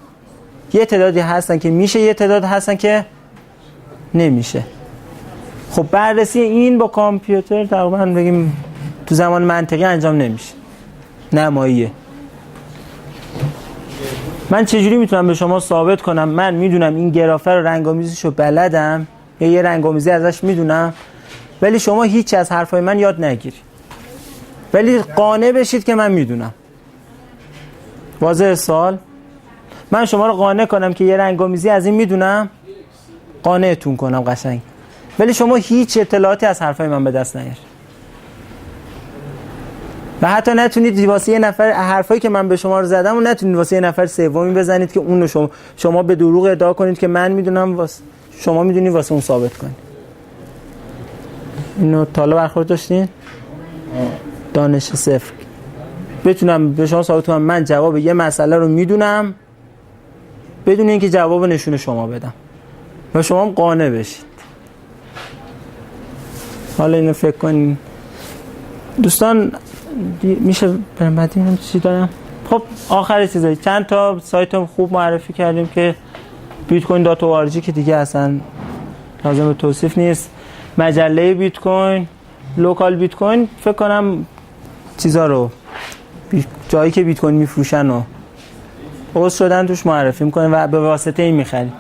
یه تعدادی هستن که میشه، یه تعداد هستن که نمیشه. خب بررسی این با کامپیوتر تقریبا بگیم تو زمان منطقی انجام نمیشه، نماییه. من چجوری میتونم به شما ثابت کنم من میدونم این گرافه رو رنگ‌آمیزیشو بلدم یا یه رنگ‌آمیزی ازش میدونم ولی شما هیچ از حرفای من یاد نگیری ولی قانع بشید که من میدونم؟ واضح سوال؟ من شما رو قانع کنم که یه رنگ‌آمیزی از این میدونم، قانعتون کنم قشنگ، ولی شما هیچ اطلاعاتی از حرفای من به دست نیارید و حتی نتونید واسه یه نفر حرفایی که من به شما رو زدم و نتونید واسه یه نفر سومی بزنید که اون رو شما به دروغ ادعا کنید که من میدونم واسه شما میدونی واسه اون ثابت کنید. اینو تا حالا برخورد داشتین؟ دانش صفر. بتونم به شما ثابت کنم من جواب یه مسئله رو میدونم بدون اینکه جواب نشون شما بدم و شما هم قانع بشید. حالا اینو فکر کنین دوستان. میشه برم بعد اینم چی دارم؟ خب آخر چیزایی چند تا سایت هم خوب معرفی کردیم که بیت کوین دات او آر جی که دیگه اصلا لازم به توصیف نیست، مجله بیت کوین، لوکال بیت کوین، فکر کنم چیزا رو جایی که بیت کوین میفروشن و عضو شدن توش معرفی میکنن و به واسطه این میخرید.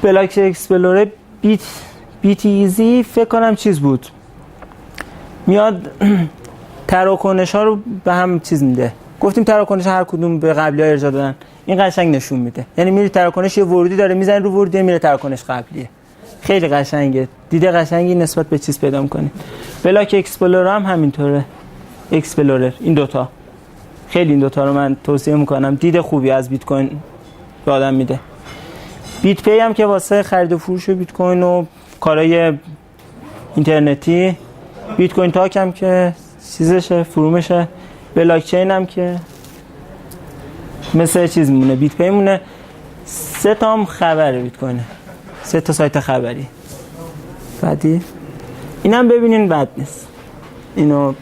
بلاک اکسپلورر بیت ایزی فکر کنم چیز بود، میاد تراکنش ها رو به هم چیز میده. گفتیم تراکنش هر کدوم به قبلی ها ارجاع دادن، این قشنگ نشون میده. یعنی میری تراکنش یه ورودی داره میزنی رو ورودی میره تراکنش قبلیه، خیلی قشنگه، دیده قشنگی نسبت به چیز پیدا میکنی. بلاک اکسپلورر هم همینطوره، اکسپلورر این دوتا خیلی، این دوتا رو من توصیه میکنم، دید خوبی از بیت کوین به آدم میده. بیت پی هم که واسه خرید و فروش بیت کوین و کارهای اینترنتی، بیت کوین تاک هم که چیزشه فرومشه، بلاک چین هم که مثل چیز مونه، بیت پی مونه. 3 تا هم خبره بیت کوینه، 3 تا سایت خبری. بعدی اینم ببینین بد نیست، اینو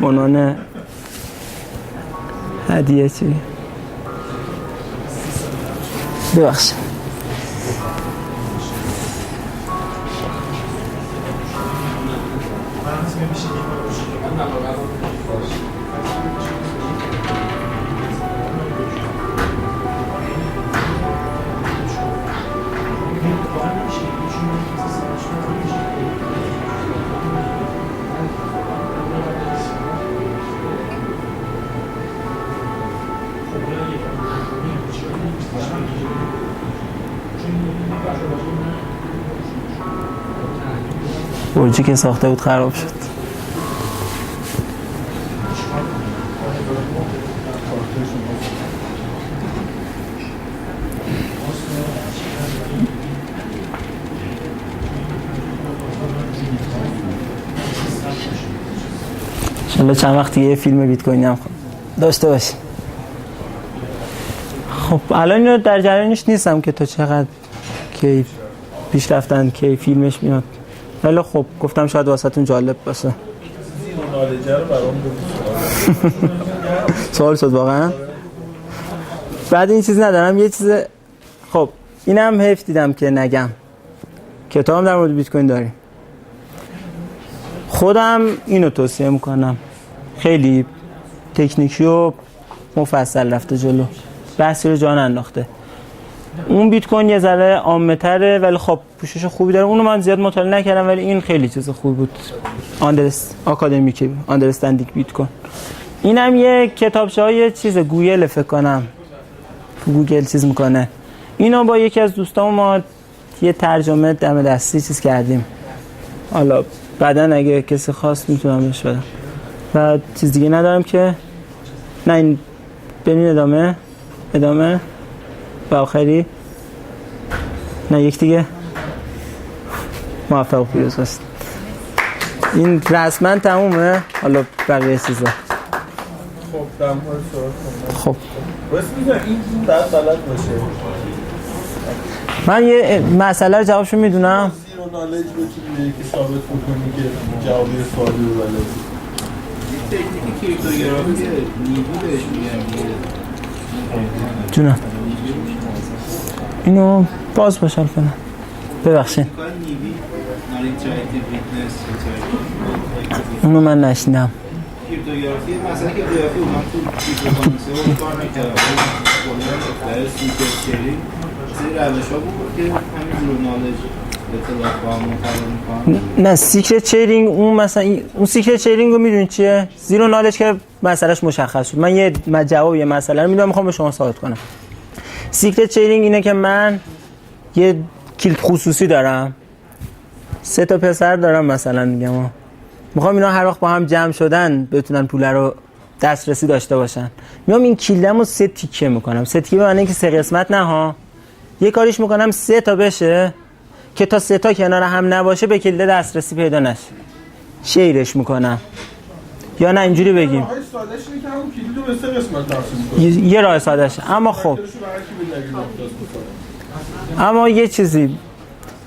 عنوان هدیه چی ببخشید. برجی که ساخته بود خراب شد. انشالله چند وقت یه فیلم بیت کوینی هم داشته باشیم. خب الان اینو در جریانش نیستم که تا چقدر کی پیش رفتن کی فیلمش میاد، ولی خب گفتم شاید واسهتون جالب باشه. سوال شد واقعا. بعد این چیز ندارم، یه چیز خب اینم حیف دیدم که نگم، کتابم در مورد بیت کوین داریم. خودم اینو توصیه میکنم، خیلی تکنیکی و مفصل رفته جلو، بحثی رو جان انداخته. اون بیت کوین یه ذره عامه‌تره ولی خب پوشش خوبی داره، اونو من زیاد مطالعه نکردم ولی این خیلی چیز خوبی بود. آکادمیک آندرستندینگ بیت کوین. اینم یه کتابچه‌های چیز گوگل فکر کنم، گوگل چیز میکنه. اینو با یکی از دوستام ما یه ترجمه دم دستی چیز کردیم، حالا بعدن اگه کسی خواست میتونم بهش بدم. و چیز دیگه ندارم که نه، این ببین ادامه و آخری نه، یک دیگه موفق و پیروز هست. این رسما تمومه، حالا بقیه چیزا خب در مورد سوال خب بس این بلد باشه. من یه مسئله رو جوابشو میدونم. زیرو نالج بتونی که ثابت بکنی که جوابی سوالی رو بلدی. تکنیک کریپتوگرافی نیبی بهش میگن دیگه. جونم اینو باز باشم کنم ببخشید کار نیبی نارینترایتیو ویتنس اونو من نشنیدم. کریپتوگرافی مثلا که گرافی اومد تو کریپتوکارنسی رو کار نکرد کلا در سیکرت شیرینگ سری روش‌ها بود که همین زیرو نالج اطلاعات با هم منتقل می‌کنن. نه سیکرت شیرینگ اون مثلا اون سیکرت شیرینگ رو میدونید چیه؟ زیرو نالج که مسئلهش مشخص شد. من یه جواب یه مسئله رو میدم میخوام به شما ثابت کنم. سیکرت شیرینگ اینه که من یه کلید خصوصی دارم 3 تا پسر دارم مثلا میگم میخوام اینا هر وقت با هم جمع شدن بتونن پول رو دسترسی داشته باشن. میام این کلیدمو 3 تیکه میکنم. 3 تیکه به معنی اینکه 3 قسمت نه ها. یه کاریش میکنم 3 تا بشه که تا 3 تا کنار هم نباشه به کلید دسترسی پیدا نشه. شیرش میکنم. یا نه اینجوری بگیم. راه سادهش اینه که همون کلیدو به 3 قسمت تقسیم کنیم. یه راه سادهشه. اما خب اما یه چیزی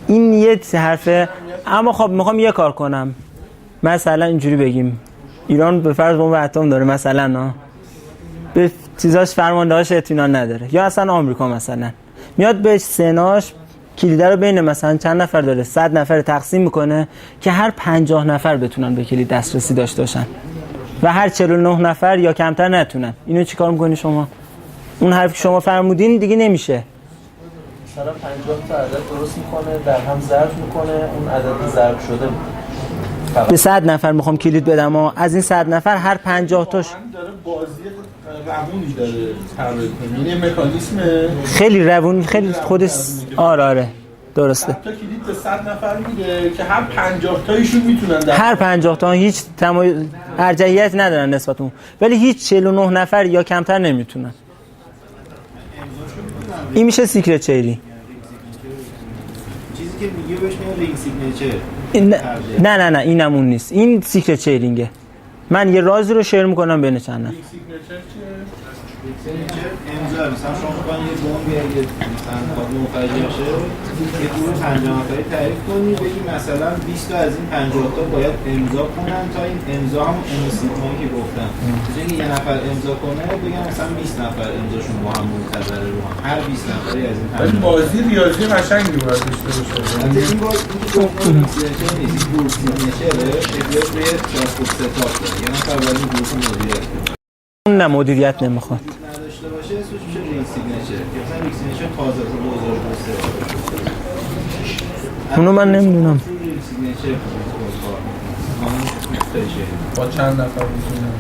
این یه حرفه. اما خب میخوام یه کار کنم. مثلا اینجوری بگیم ایران به فرض بمب اتم داره مثلا به چیزاش فرماندهاش اطمینان نداره یا اصلا آمریکا مثلا میاد به سناش کلیده رو بین مثلا چند نفر داره 100 نفر تقسیم میکنه که هر 50 نفر بتونن به کلید دسترسی داشته باشن و هر 49 نفر یا کمتر نتونن. اینو چیکار میکنی شما؟ اون حرفی که شما فرمودین دیگه نمیشه. مثلا 50 تا عدد درست میکنه در هم ضرب میکنه اون عدد ضرب شده به 100 نفر میخوام کلید بدم و از این 100 نفر هر 50 تاش داره بازی روونی داره طراحی کنه. یعنی مکانیسم خیلی روون خیلی خودش آره درسته. تا کلید به 100 نفر میده که هر 50 تایشون میتونن هر 50 تا هیچ ارجحیت ندارن نسبت اون ولی هیچ 49 نفر یا کمتر نمیتونن. این میشه سیکرت شیرینگ. چیزی که میگه بهش میگن رینگ سیگنچر. نه اینم اون نیست. این سیکرت شیرینگه. من یه رازی رو شیر میکنم بین چند نفر. امضا مثلا شما می‌خواید یه بمبی اگه مثلا بخواد منفجر شه یه گروه 50 نفری تعریف کنی بگی مثلا 20 تا از این 50 تا باید امضا کنن تا این امضا هم امضایی که گفتم بجای یه نفر امضا کنه بگم مثلا 20 نفر امضاشون با هم منتظره رو هم هر 20 نفری از این 50 بازی ریاضی قشنگی باید داشته باشه. البته این باز اینکه گفتم سیگنچر نیست گروه سیگنچره شکلش روی چارت ستاپ داره یه نفر باید این گروه مدیریت کنه. اون نه مدیریت نمیخواد. نداشته باشه اسمش میشه رینگ سیگنچر که مثلا رینگ سیگنچر تازه تو 2023 اونو من نمیدونم. رینگ سیگنچر با چند نفر میتونن.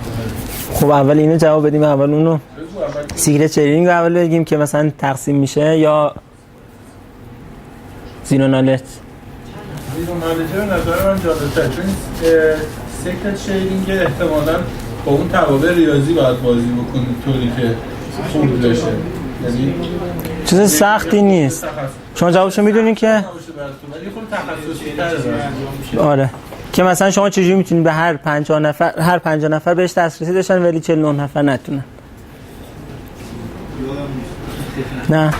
خب اول اینو جواب بدیم اول اونو سیکرت شیرینگ رو اول بگیم که مثلا تقسیم میشه یا زیرو نالج. زیرو نالج به نظر من جالب‌تره چون سیکرت شیرینگ احتمالاً با اون توابع ریاضی باید بازی بکنید طوری که خوب بشه. یعنی چیز سختی نیست. شما جوابشو میدونین که ولی خود تخصصی تره. آره که مثلا شما چجوری میتونید به هر 50 نفر بهش دسترسی داشتن ولی 49 نفر نتونن. نه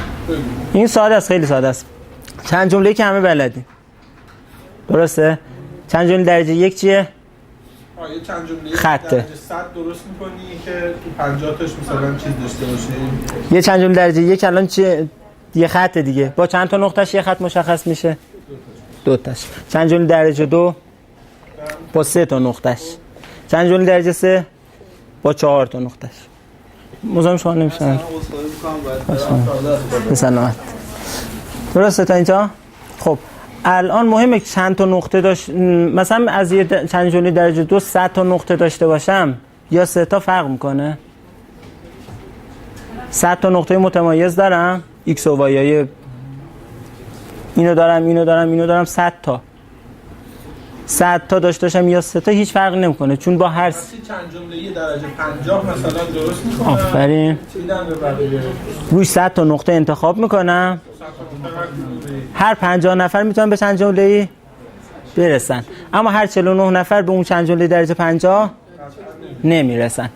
این ساده است خیلی ساده است. چند جمله که همه بلدیم درسته؟ چند جمله درجه یک چیه؟ یه چند جمله خطه. درجه 100 درست می‌کنی که تو 50 تاش مثلا چیز داشته باشه. یه چند جمله درجه یک الان چیه؟ یه خط دیگه با چند تا نقطه‌اش یه خط مشخص میشه؟ 2 تاش. چند جمله درجه 2 با 3 تا نقطه‌اش. چند جمله درجه 3 با 4 تا نقطه‌اش. مزاحم شما نمیشن. بسلامت. درسته تا اینجا؟ خب الان مهمه چند تا نقطه داشت مثلا از یه چند جمله درجه 2 100 تا نقطه داشته باشم یا 3 تا فرق میکنه. 100 تا نقطه متمایز دارم x و y های اینو دارم 100 تا 100 تا داشته باشم یا 3 تا هیچ فرقی نمیکنه چون با هر چند جمله یه درجه 50 مثلا درست میکنم. آفرین. روی 100 تا نقطه انتخاب میکنم. هر 50 نفر میتونن به چند جمله برسن اما هر 49 نفر به اون چند جمله درجه 50 نمیرسن.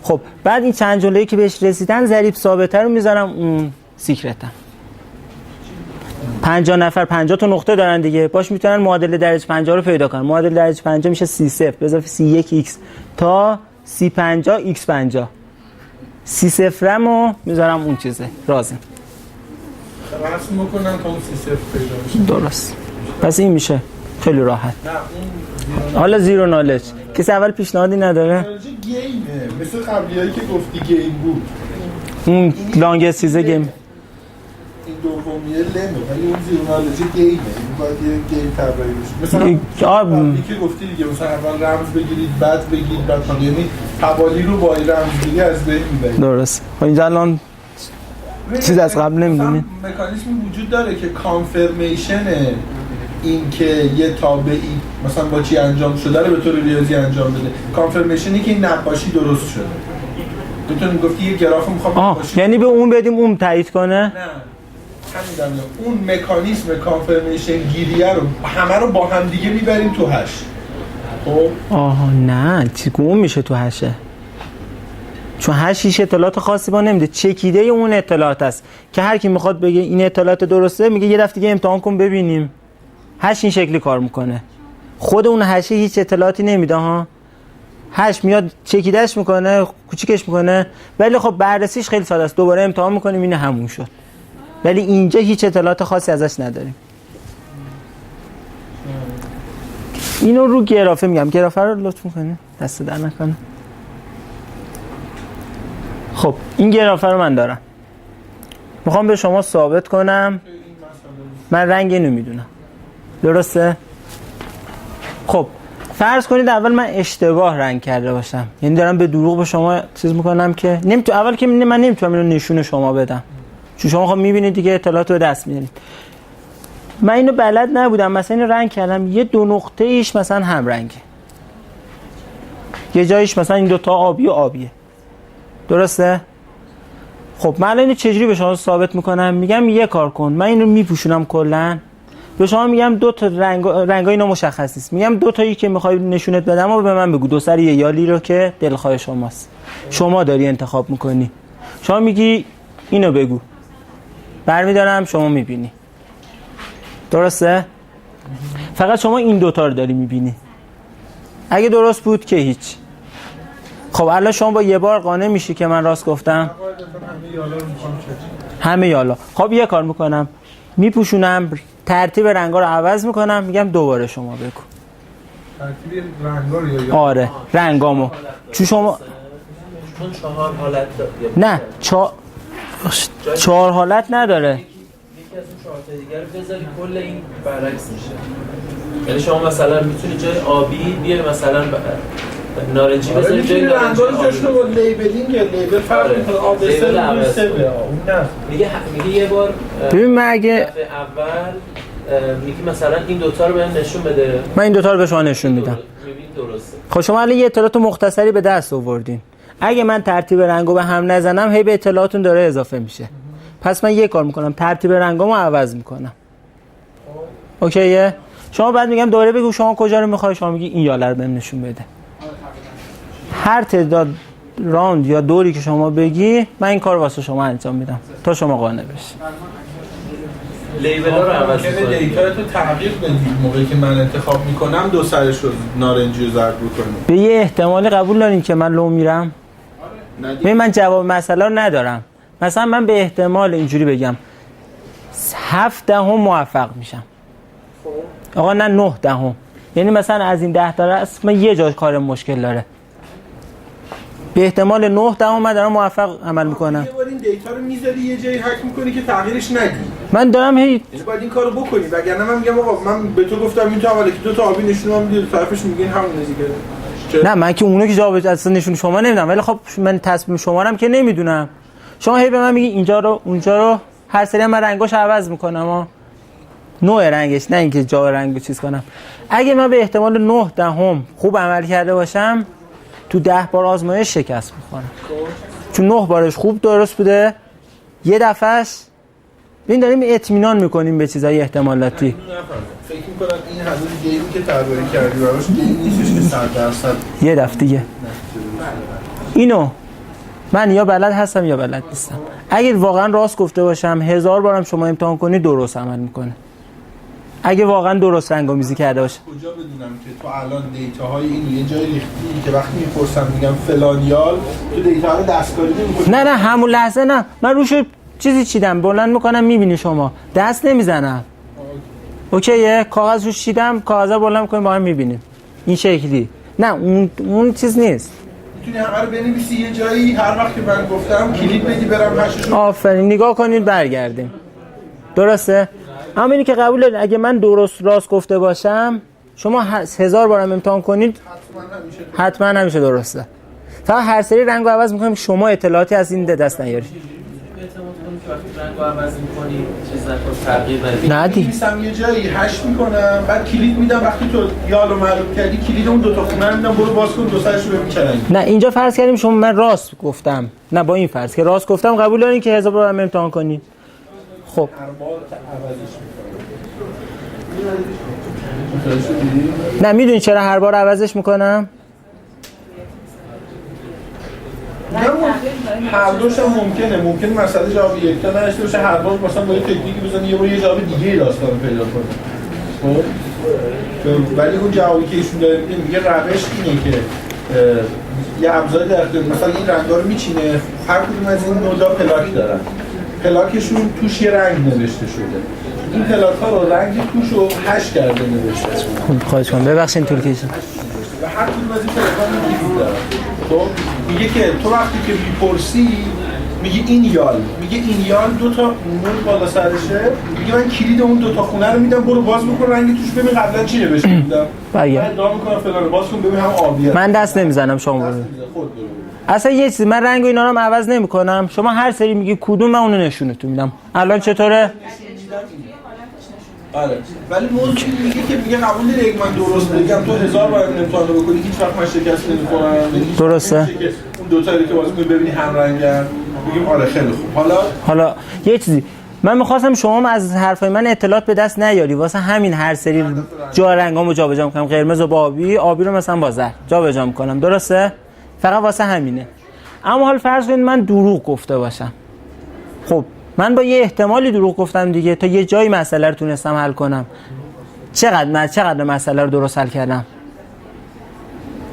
خب بعد این چند جمله‌ای که بهش رسیدن ضریب ثابته رو میذارم اون سیکرتم. 50 نفر 50 تا نقطه دارن دیگه باش میتونن معادل درجه 50 رو پیدا کنن. معادل درجه 50 میشه 30 به اضافه 31x تا C50 X50 سی صفرمو میذارم اون چیزه رازم رسم میکنن تا اون 3 صفر پیدا بشه. درست. پس این میشه خیلی راحت. نه اون حالا زیرو نالج کسی اول پیشنهادی نداره؟ گیمه مثل قبلیایی که گفتی گیم بود. اون لانگست چیزه گیم. این دومیه لمه ولی اون زیرو نالج گیمه. این باید یه گیم طراحی بشه. مثلا قبلی که گفتی دیگه مثلا اول رمز بگیرید بعد بگید بعد یعنی حوالی رو با این رمزگیری از بین میبرید. درست. خب اینجا الان چیز از قبل نمیدونی؟ مکانیزمی وجود داره که کانفرمیشن این که یه تابعی مثلا با چی انجام شده رو به طور ریاضی انجام بده. کانفرمیشنی که این نقاشی درست شده. بتونیم گفتی یه گراف میخوام نقاشی یعنی به اون بدیم اون تایید کنه؟ نه همین اون مکانیزم کانفرمیشن گیریه رو همه رو با هم دیگه میبریم تو هش. خب آها نه چیکون میشه تو هشه؟ چون هش هیچ اطلاعات خاصی با نمیده، چکیده اون اطلاعات است که هر کی میخواد بگه این اطلاعات درسته میگه یه دفعه دیگه امتحان کن ببینیم. هش این شکلی کار میکنه. خود اون هشه هیچ اطلاعاتی نمیده ها. هش میاد چکیدهش میکنه، کوچیکش میکنه، ولی خب بررسیش خیلی ساده است. دوباره امتحان میکنیم اینه همون شد. ولی اینجا هیچ اطلاعات خاصی ازش نداریم. اینو رو گرافه میگم. گرافه رو لطف میکنه دست در نکنه. خب این گرافه رو من دارم. میخوام به شما ثابت کنم من رنگ اینو میدونم. درسته؟ خب فرض کنید اول من اشتباه رنگ کرده باشم، یعنی دارم به دروغ به شما چیز میکنم که اول که من نمیتونم اینو نشون شما بدم چون شما خب میبینید دیگه اطلاعات رو دست میارید. من اینو بلد نبودم مثلا اینو رنگ کردم یه دو نقطه ایش مثلا هم رنگه، یه جایش مثلا این دوتا آبی و آبیه. درسته؟ خب من اینو چجوری به شما ثابت میکنم؟ میگم یه کار کن، من اینو میپوشونم کلا به شما میگم دو تا رنگای اینا مشخص نیست، میگم دو تایی که میخوای نشونت بدم و به من بگو دو سر یه یالی رو که دلخواه شماست، شما داری انتخاب میکنی. شما میگی اینو بگو، برمیدارم شما میبینی. درسته؟ فقط شما این دوتا رو داری میبینی. اگه درست بود که هیچ. خب الان شما با یه بار قانع میشی که من راست گفتم؟ همه یالا. خب یه کار میکنم میپوشونم، ترتیب رنگا رو عوض میکنم، میگم دوباره شما بگو. ترتیب رنگا رو یا آره رنگامو چون شما چون 4 حالت نه 4 حالت نداره. یکی از اون 4 تا دیگه رو بذاری کل این برعکس میشه. یعنی شما مثلا میتونی جای آبی بیای مثلا نارنجی بذاری جای نارنجی. رنگا رو جاشو با لیبلینگ لیبل فرق میکنه. آب سه اون نه میگه یه بار ببین من اگه اول میگی مثلا این دوتا رو بهم نشون بده، من این دوتا رو به شما نشون میدم. درسته. خب شما الان یه اطلاعات مختصری به دست آوردین. اگه من ترتیب رنگو به هم نزنم هی به اطلاعاتون داره اضافه میشه. پس من یه کار میکنم ترتیب رنگامو عوض میکنم. اوکیه؟ شما بعد میگم دوباره بگو شما کجا رو میخوای، شما میگی این یاله رو بهم نشون بده. هر تعداد راوند یا دوری که شما بگی من این کار واسه شما انجام میدم تا شما قانع بشی. لیبل‌ها رو عوض کنید. دیتا رو تغییر بدید موقعی که من انتخاب میکنم دو سرش رو نارنجی رو زرد بکنم. به یه احتمالی قبول دارین که من لو میرم؟ من جواب مسئله رو ندارم. مثلا من به احتمال اینجوری بگم 7 موفق میشم. آقا نه 9 یعنی مثلا از این 10 تا راست من یه جا کار مشکل داره. به احتمال 9 من دارم موفق عمل میکنم. یه بار این دیتا رو میذاری یه جایی هک میکنی که تغییرش ندی. من دارم یعنی باید این کارو بکنی وگرنه من میگم آقا من به تو گفتم این تو اولی که دو تا آبی نشونم میدی طرفش میگین همون دیگه. نه من که اونو که جواب اصلا نشون شما نمیدم، ولی خب من تصمیم شما رو هم که نمیدونم. شما هی به من میگی اینجا رو اونجا رو، هر سری من رنگاش عوض میکنم نوع رنگش، نه اینکه جای رنگو چیز کنم. اگه من به احتمال 9 خوب عمل کرده باشم تو 10 بار آزمایش شکست میخورم. چون 9 بارش خوب درست بوده، یه دفعهش ببین داریم اطمینان میکنیم به چیزای احتمالاتی. فکر میکنم این هنوز گیمی که طراحی کردی براش گیم نیستش که 100% یه دفعه دیگه اینو من یا بلد هستم یا بلد نیستم. اگر واقعا راست گفته باشم 1000 بارم شما امتحان کنی درست عمل میکنه. اگه واقعا درست رنگ‌آمیزی کرده باشه. کجا بدونم که تو الان دیتاهای این یه جای ریختی که وقتی میپرسم میگم فلان یال تو دیتا رو دستکاری نمی‌کنی؟ نه همون لحظه نه، من روش چیزی چیدم بلند میکنم میبینی شما، دست نمیزنم. اوکیه، کاغذ روش چیدم، کاغذ بلند میکنیم با هم میبینیم این شکلی. نه اون چیز نیست. میتونی همه رو بنویسی یه جایی، هر وقت که من گفتم کلید بدی برم هشتشو. آفرین، نگاه کنید برگردیم. درسته؟ اما اینی که قبول دارید اگه من درست راست گفته باشم شما 1000 بارم امتحان کنید حتما نمیشه درسته. فقط هر سری رنگو عوض میکنیم، شما اطلاعاتی از این دست نیاری. اعتماد کنیم که وقتی رنگو عوض می‌کنی چیز نکن تغییر بدی. ندی. می‌نویسم یه جایی هش میکنم، بعد کلید میدم، وقتی تو یالو معلوم کردی کلید اون دو تا خونه رو میدم برو باز کن دو سرشو ببین چه رنگی. نه اینجا فرض کردیم شما من راست گفتم. نه با این فرض که راست گفتم قبول دارین که 1000 بارم امتحان کنید. خب هر بار عوضش میکنم. نه میدونی چرا هر بار عوضش میکنم؟ هر دوش هم ممکنه مسئله جواب یکتا نداشته باشه، هر بار مثلا با یه تکنیکی بزنی یه بار یه جواب دیگه داستان پیدا کنه. خب ولی اون جوابی که ایشون داره میگه روش اینه که یه ابزار در اختیار مثلا این رنگا رو میچینه، هر کدوم از این نودا پلاک دارن، پلاکشون توش یه رنگ نوشته شده، این پلاک ها رو رنگ توش رو هش کرده نوشته. خواهش کنم ببخشید طول کشید. و هر کدوم از این پلاک ها کلید دارن. خب میگه که تو وقتی که میپرسی میگه این یال دو تا نور بالا سرشه، میگه من کلید اون دو تا خونه رو میدم برو باز بکن رنگی توش ببین قبلا چی نوشته بودم. بعد ادعا میکنم فلان باز کن ببین هم آبیه. من دست نمیزنم شما برو. اصلا یه چیزی من رنگ و اینا رو هم عوض نمیکنم، شما هر سری میگی کدوم من اونو نشونتون میدم. الان چطوره؟ آره ولی موضوع میگه که میگه قبول داری اگه من درست بگم تو 1000 بار امتحان رو بکنی هیچ وقت من شکست نمی‌خورم. درسته. اون دو تایی که باز ببینی هم رنگن میگیم آره خیلی خوب. حالا یه چیزی من می‌خواستم شما از حرفای من اطلاعات به دست نیاری، واسه همین هر سری جا رنگامو جابجا می‌کنم، قرمز و با آبی رو مثلا با زرد جابجا می‌کنم. درسته؟ فقط واسه همینه. اما حال فرض کنید من دروغ گفته باشم. خب من با یه احتمالی دروغ گفتم دیگه تا یه جایی مسئله رو تونستم حل کنم. چقدر مسئله رو درست حل کردم؟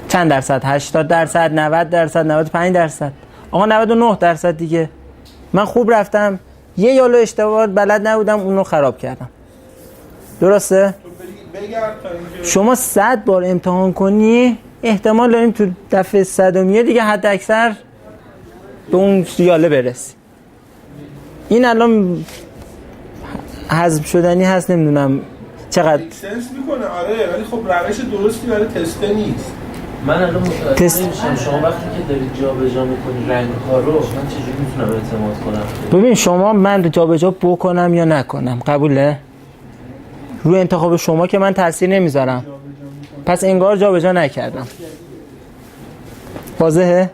چند درصد؟ 80%، 90%، 95%. آقا 99% دیگه. من خوب رفتم، یه یالو اشتباه بلد نبودم اونو خراب کردم. درسته؟ شما 100 بار امتحان کنی احتمال داریم تو دفعه 100 دیگه حد اکثر به اون یاله برسی. این الان حذف شدنی هست، نمیدونم چقدر سنس میکنه. آره ولی خب روش درستی برای تست نیست. من الان متوجه نمیشم شما وقتی که دارید جابجا میکنی رنگ‌ها رو من چجوری میتونم اعتماد کنم؟ ببین شما من جابجا بکنم یا نکنم قبوله؟ روی انتخاب شما که من تاثیر نمیذارم، پس انگار جابجا نکردم. واضحه؟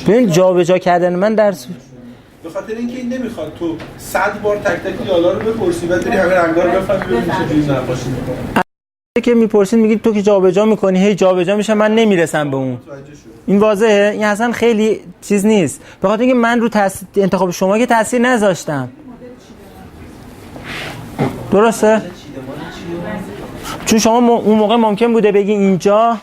ببین جابجا کردن من در به خاطر اینکه این نمیخواد تو 100 بار تک تک یالا رو بپرسی بعد بری همه رنگا رو بفهمی ببینی چجوری نقاشی می‌کنه. که میپرسید میگید تو که جابجا میکنی هی جابجا میشه من نمیرسم به اون. این واضحه؟ این اصلا خیلی چیز نیست. به خاطر اینکه من رو انتخاب شما که تاثیر نذاشتم. درسته؟ چون شما اون موقع ممکن بوده بگی اینجا،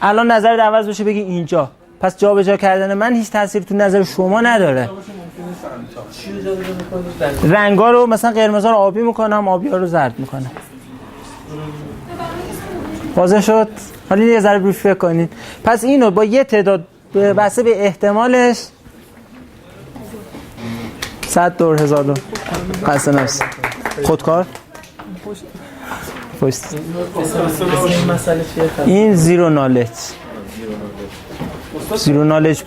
الان نظر عوض بشه بگی اینجا. پس جابجا کردن من هیچ تأثیری تو نظر شما نداره. رنگا رو مثلا قرمزا رو آبی میکنم، آبی‌ها رو زرد میکنم. واضح شد؟ حالا یه ذره روش فکر کنید. پس اینو با یه تعداد بسته به احتمالش 100 دور 1000 دور قصد نفس خودکار پشت این زیرو نالج